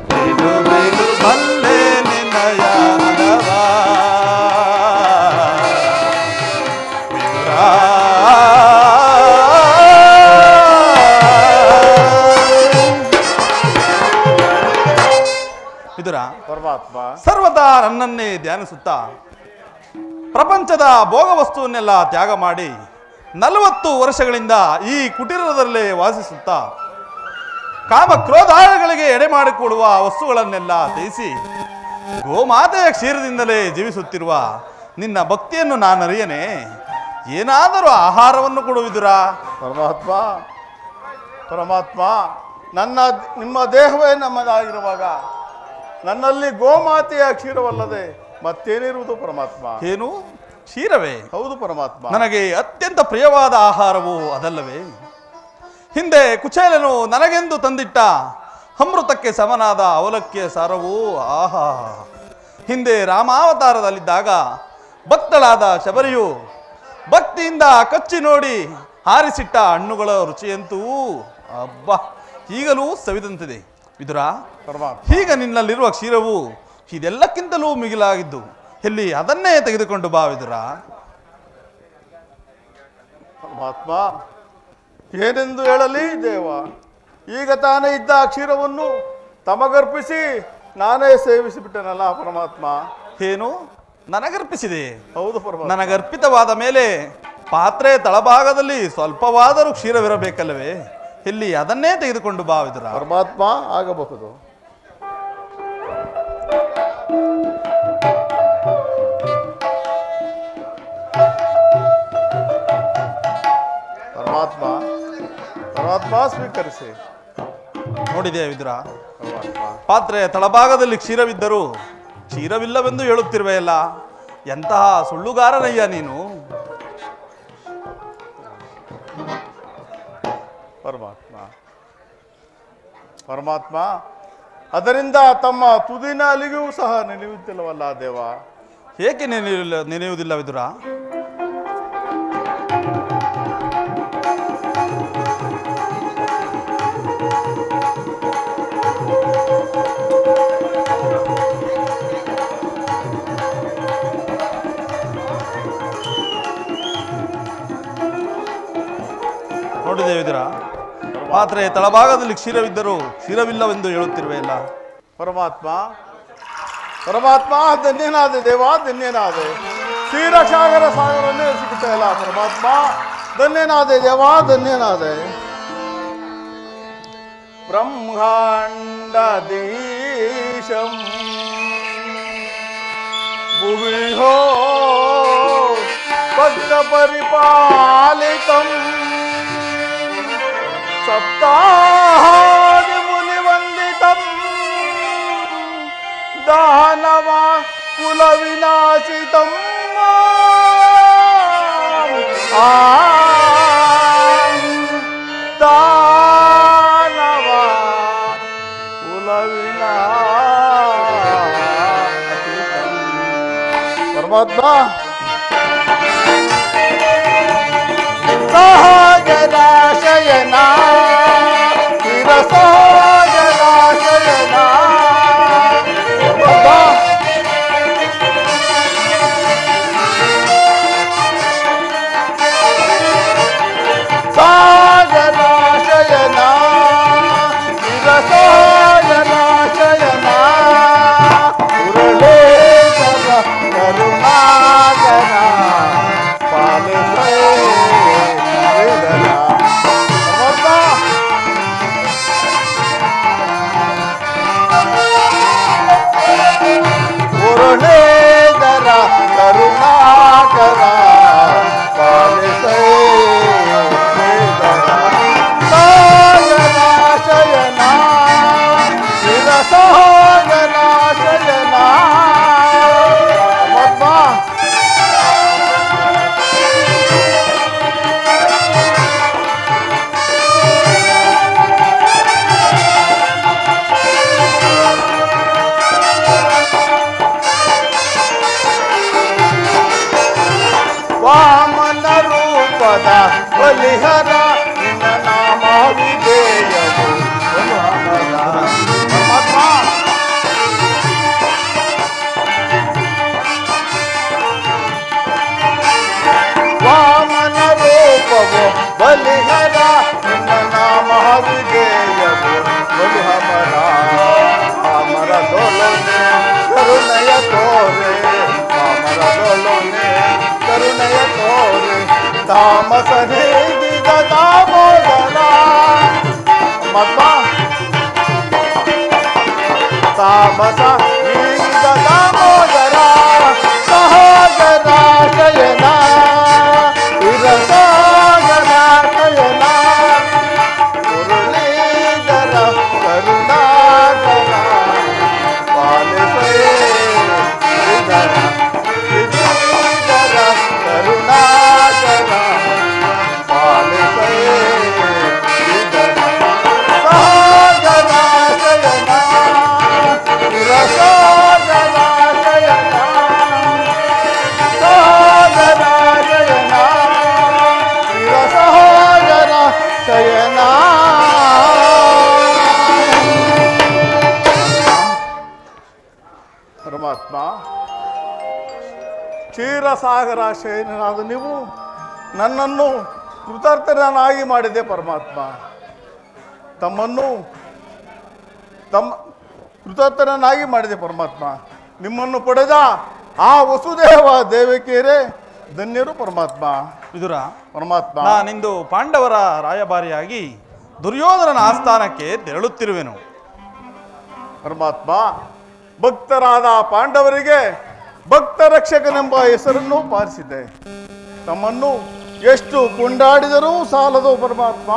[SPEAKER 3] ಬಿಡು ಬಿಡು ಬಲ್ಲೆ ನಿನ್ನಯ ಮನವ ವಿದುರ.
[SPEAKER 8] ಪರಮಾತ್ಮ
[SPEAKER 3] ಸರ್ವದಾ ನನ್ನನ್ನೇ ಧ್ಯಾನಿಸುತ್ತಾ ಪ್ರಪಂಚದ ಭೋಗ ವಸ್ತುವನ್ನೆಲ್ಲ ತ್ಯಾಗ ಮಾಡಿ 40 ವರ್ಷಗಳಿಂದ ಈ ಕುಟೀರದಲ್ಲೇ ವಾಸಿಸುತ್ತಾ ಕಾಮ ಕ್ರೋಧಾಗಳಿಗೆ ಎಡೆ ಮಾಡಿಕೊಡುವ ವಸ್ತುಗಳನ್ನೆಲ್ಲ ತ್ಯಜಿಸಿ ಗೋಮಾತೆಯ ಕ್ಷೀರದಿಂದಲೇ ಜೀವಿಸುತ್ತಿರುವ ನಿನ್ನ ಭಕ್ತಿಯನ್ನು ನಾನು ಅರಿಯನೆ. ಏನಾದರೂ ಆಹಾರವನ್ನು ಕೊಡುವಿದುರ.
[SPEAKER 8] ಪರಮಾತ್ಮ ಪರಮಾತ್ಮ ನಿಮ್ಮ ದೇಹವೇ ನಮ್ಮದಾಗಿರುವಾಗ ನನ್ನಲ್ಲಿ ಗೋಮಾತೆಯ ಕ್ಷೀರವಲ್ಲದೆ ಮತ್ತೇನಿರುವುದು ಪರಮಾತ್ಮ?
[SPEAKER 3] ಏನು ಕ್ಷೀರವೇ?
[SPEAKER 8] ಹೌದು ಪರಮಾತ್ಮ.
[SPEAKER 3] ನನಗೆ ಅತ್ಯಂತ ಪ್ರಿಯವಾದ ಆಹಾರವು ಅದಲ್ಲವೇ? ಹಿಂದೆ ಕುಚೇಲನು ನನಗೆಂದು ತಂದಿಟ್ಟ ಅಮೃತಕ್ಕೆ ಸಮನಾದ ಅವಲಕ್ಕಿಯ ಸಾರವು ಆಹಾ. ಹಿಂದೆ ರಾಮಾವತಾರದಲ್ಲಿದ್ದಾಗ ಭಕ್ತಳಾದ ಶಬರಿಯು ಭಕ್ತಿಯಿಂದ ಕಚ್ಚಿ ನೋಡಿ ಹಾರಿಸಿಟ್ಟ ಹಣ್ಣುಗಳ ರುಚಿಯಂತೂ ಅಬ್ಬಾ ಈಗಲೂ ಸವಿದಂತಿದೆ ವಿದುರ. ಈಗ ನಿನ್ನಲ್ಲಿರುವ ಕ್ಷೀರವು ಇದೆಲ್ಲಕ್ಕಿಂತಲೂ ಮಿಗಿಲಾಗಿದ್ದು ಎಲ್ಲಿ ಅದನ್ನೇ ತೆಗೆದುಕೊಂಡು ಬಾ ವಿದುರ.
[SPEAKER 8] ಪರಮಾತ್ಮ ಏನೆಂದು ಹೇಳಲಿ ದೇವ? ಈಗ ತಾನೇ ಇದ್ದ ಆ ಕ್ಷೀರವನ್ನು ತಮಗರ್ಪಿಸಿ ನಾನೇ ಸೇವಿಸಿಬಿಟ್ಟನಲ್ಲ ಪರಮಾತ್ಮ.
[SPEAKER 3] ಏನು ನನಗರ್ಪಿಸಿದೆ?
[SPEAKER 8] ಹೌದು ಪರಮಾತ್ಮ.
[SPEAKER 3] ನನಗರ್ಪಿತವಾದ ಮೇಲೆ ಪಾತ್ರೆ ತಳಭಾಗದಲ್ಲಿ ಸ್ವಲ್ಪವಾದರೂ ಕ್ಷೀರವಿರಬೇಕಲ್ಲವೇ? ಇಲ್ಲಿ ಅದನ್ನೇ ತೆಗೆದುಕೊಂಡು ಬಾ ವಿದುರ.
[SPEAKER 8] ಪರಮಾತ್ಮ ಆಗಬಹುದು. ಪರಮಾತ್ಮ ಪರಮಾತ್ಮ ಸ್ವೀಕರಿಸಿ.
[SPEAKER 3] ನೋಡಿದೆಯಾ ವಿದುರ,
[SPEAKER 8] ಪರಮಾತ್ಮ
[SPEAKER 3] ಪಾತ್ರೆಯ ತಳಭಾಗದಲ್ಲಿ ಕ್ಷೀರವಿದ್ದರೂ ಕ್ಷೀರವಿಲ್ಲವೆಂದು ಹೇಳುತ್ತಿರುವೆಯಲ್ಲ, ಎಂತಹ ಸುಳ್ಳುಗಾರನಯ್ಯ ನೀನು.
[SPEAKER 8] ಪರಮಾತ್ಮ ಪರಮಾತ್ಮ ಅದರಿಂದ ತಮ್ಮ ತುದಿನ ಅಲಿಗೂ ಸಹ ನೆನೆಯುತ್ತಿಲ್ಲವಲ್ಲ ದೇವ.
[SPEAKER 3] ಏಕೆ ನೆನೆಯುವುದಿಲ್ಲ ವಿದುರ? ನೋಡಿದೆ ವಿದುರ, ಪಾತ್ರೆ ತಳಭಾಗದಲ್ಲಿ ಕ್ಷೀರವಿದ್ದರೂ ಕ್ಷೀರವಿಲ್ಲವೆಂದು ಹೇಳುತ್ತಿರುವೆಯಲ್ಲ.
[SPEAKER 8] ಪರಮಾತ್ಮ ಪರಮಾತ್ಮ ಧನ್ಯನಾದೆ ದೇವ, ಧನ್ಯನಾದೆ. ಕ್ಷೀರಸಾಗರ ಸಾಗರನ್ನೇ ಸಿಗುತ್ತಲ್ಲ ಪರಮಾತ್ಮ. ಧನ್ಯನಾದೆ ದೇವ, ಧನ್ಯನಾದೆ. ಬ್ರಹ್ಮಾಂಡದೀಶಂ ಭುವಿಹೋ ಭಕ್ತ ಪರಿಪಾಲಿತಂ ಸಪ್ತಾಹಾದಿ ಮುನಿವಂದಿತಂ ದಾನವ ಕುಲ ವಿನಾಶಿತಂ ದಾನವ ಕುಲ ವಿನಾಶಿತಂ. ಪರಮಾತ್ಮ ಸಹಜರಾಶಯನ ಸಹಜರಾಶಯನ ಸಾಗರಾಶಯನ ಸಹಜರಾಶಯನ ಉರುಳೇಕರ ಕರುಣಾಕರ ಪಾಲಿಸೇ ಮುರಳೇಧರ ಕರುಣಾಕರ ಪಾಲಿಸೇ ಸಾಗರಾಶಯನ ಶಿರಸಾಗರಾಶಯನ. ವಾಮನ ರೂಪದ ಬಲಿಹರ ನಿನ್ನ ನಾಮ ವಿಧೇಯವು ಪರಮಾತ್ಮ. ವಾಮನ ರೂಪವು ಬಲಿಹರ ನಿನ್ನ ನಾಮ ವಿಧೇಯವು ಬಲಿಹಮರ ಅಮರ ದೊಲನೆ ಕರುಣಯ ತೋರೆ ಅಮರ ದೊಲನೆ ಕರುಣಯ ತೋರೆ ತಾಮಸ ಹೇಗಿದ ದಾಮೋದರ. ಮತ್ಮ ತಾಮಸ ಹೇಗಿದ ದಾಮೋದರ ಸಹಜರಾಶಯನ ವಿರಸಾಗರಾಶಯನ ಮುರಳೀಧರ ಕರುಣಾಕರ ಪಾಲಿಸೇ ಶ್ರೀಧರ ಕರುಣಾಕರ ಪಾಲಿಸೇ ಶ್ರೀಧರ ಸಹಜರಾಶಯನ ವಿರಸಾಗರಾಶಯನ ಸಹಜರಾಶಯನ ವಿರಸಹಜರಾಶಯನ. ಪರಮಾತ್ಮ ಕ್ಷೀರಸಾಗರಾಶಯನಾದ ನೀವು ನನ್ನನ್ನು ಕೃತಾರ್ಥನಾಗಿ ಮಾಡಿದೆ ಪರಮಾತ್ಮ. ತಮ್ಮನ್ನು ತಮ್ಮ ಕೃತಜ್ಞನಾಗಿ ಮಾಡಿದೆ ಪರಮಾತ್ಮ. ನಿಮ್ಮನ್ನು ಪಡೆದ ಆ ವಸುದೇವ ದೇವಕಿಯರೇ ಧನ್ಯರು ಪರಮಾತ್ಮ.
[SPEAKER 3] ವಿದುರ,
[SPEAKER 8] ಪರಮಾತ್ಮ
[SPEAKER 3] ನಾನಿಂದು ಪಾಂಡವರ ರಾಯಭಾರಿಯಾಗಿ ದುರ್ಯೋಧನನ ಆಸ್ಥಾನಕ್ಕೆ ತೆರಳುತ್ತಿರುವೆನು.
[SPEAKER 8] ಪರಮಾತ್ಮ, ಭಕ್ತರಾದ ಪಾಂಡವರಿಗೆ ಭಕ್ತ ರಕ್ಷಕನೆಂಬ ಹೆಸರನ್ನು ಪಾಲಿಸಿದೆ. ತಮ್ಮನ್ನು ಎಷ್ಟು ಕೊಂಡಾಡಿದರೂ ಸಾಲದು ಪರಮಾತ್ಮ,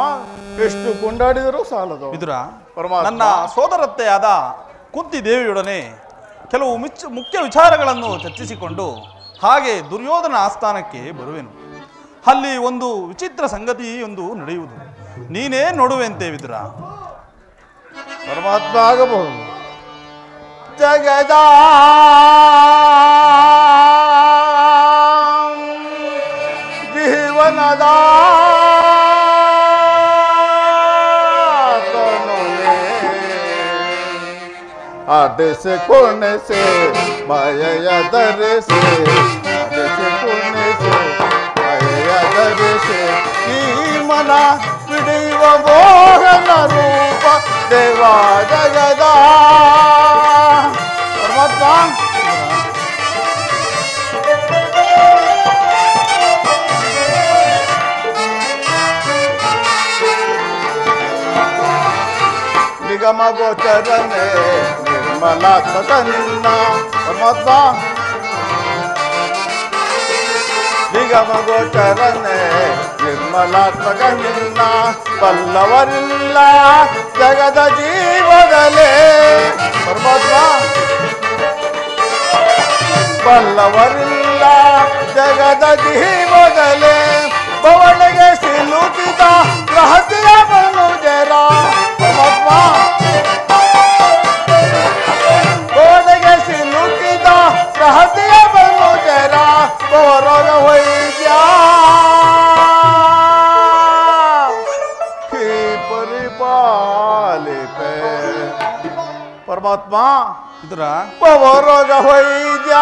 [SPEAKER 8] ಎಷ್ಟು ಕೊಂಡಾಡಿದರೂ ಸಾಲದು.
[SPEAKER 3] ವಿದುರ,
[SPEAKER 8] ಪರಮಾತ್ಮ,
[SPEAKER 3] ನನ್ನ ಸೋದರತ್ತೆಯಾದ ಕುಂತಿ ದೇವಿಯೊಡನೆ ಕೆಲವು ಮುಖ್ಯ ವಿಚಾರಗಳನ್ನು ಚರ್ಚಿಸಿಕೊಂಡು ಹಾಗೆ ದುರ್ಯೋಧನ ಆಸ್ಥಾನಕ್ಕೆ ಬರುವೆನು. ಅಲ್ಲಿ ಒಂದು ವಿಚಿತ್ರ ಸಂಗತಿಯೊಂದು ನಡೆಯುವುದು, ನೀನೇ ನೋಡುವೆಂತೆ ವಿದುರ.
[SPEAKER 8] ಪರಮಾತ್ಮ ಆಗಬಹುದು. ಜಗದ ಜೀವನದ आडे से कोने से माया दरे से आडे से कोने से माया दरे से ಈ ಮನ ಬಿಡಿಯುವ ಮೋಹನ ರೂಪ ದೇವಾ ಜಗದ ಪರಮಾತ್ಮ. ನಿಗಮ ಗೋಚರನೆ ನಿರ್ಮಲಾತ್ಮಕ ನಿನ್ನ ಪರಮಾತ್ಮ. ನಿಗಮ ಗೋಚರನೆ ನಿರ್ಮಲಾತ್ಮಕ ನಿನ್ನ ಬಲ್ಲವರಿಲ್ಲ ಜಗದ ಜೀವದಲೇ ಪರಮಾತ್ಮ. ಬಲ್ಲವರಿಲ್ಲ ಜಗದ ಜೀವದಲೇ ಬವಳಿಗೆ ಸಿಲುಕಿದ ರಹಸ್ಯ ಮನುಜರ ಪರಮಾತ್ಮ. ಗೋಡೆಗೆ ಸಿಲುಕಿದ ರಹಸ್ಯ ಮನುಜರ ಗೋರೋಗ ವೈದ್ಯ ಹೀ ಪರಿಪಾಲಿಪೆ ಪರಮಾತ್ಮ.
[SPEAKER 3] ವಿದುರ,
[SPEAKER 8] ಗೋರೋಗ ವೈದ್ಯ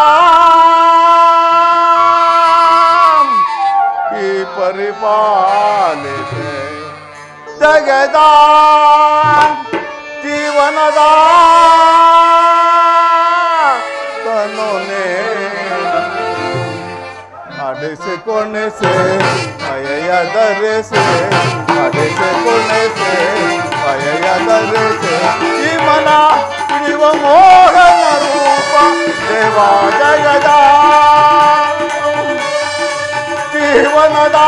[SPEAKER 8] ಹೀ ಪರಿಪಾಲಿಪೆ ಜಗದ ಜೀವನದ ಕನೋನೆ आडे से कोने से माया दरे से आडे से कोने से माया दरे से ಈ ಮನ ಹಿಡಿಯುವ ಮೋಹನ ರೂಪ ದೇವಾ ಜಗದ ಜೀವನದ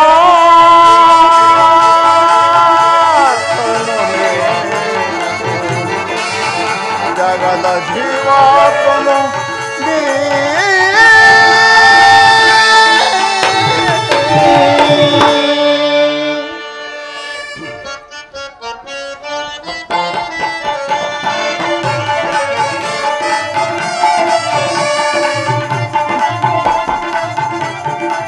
[SPEAKER 8] ಜಗದ ಜೀವಾತ್ಮನು ನೀ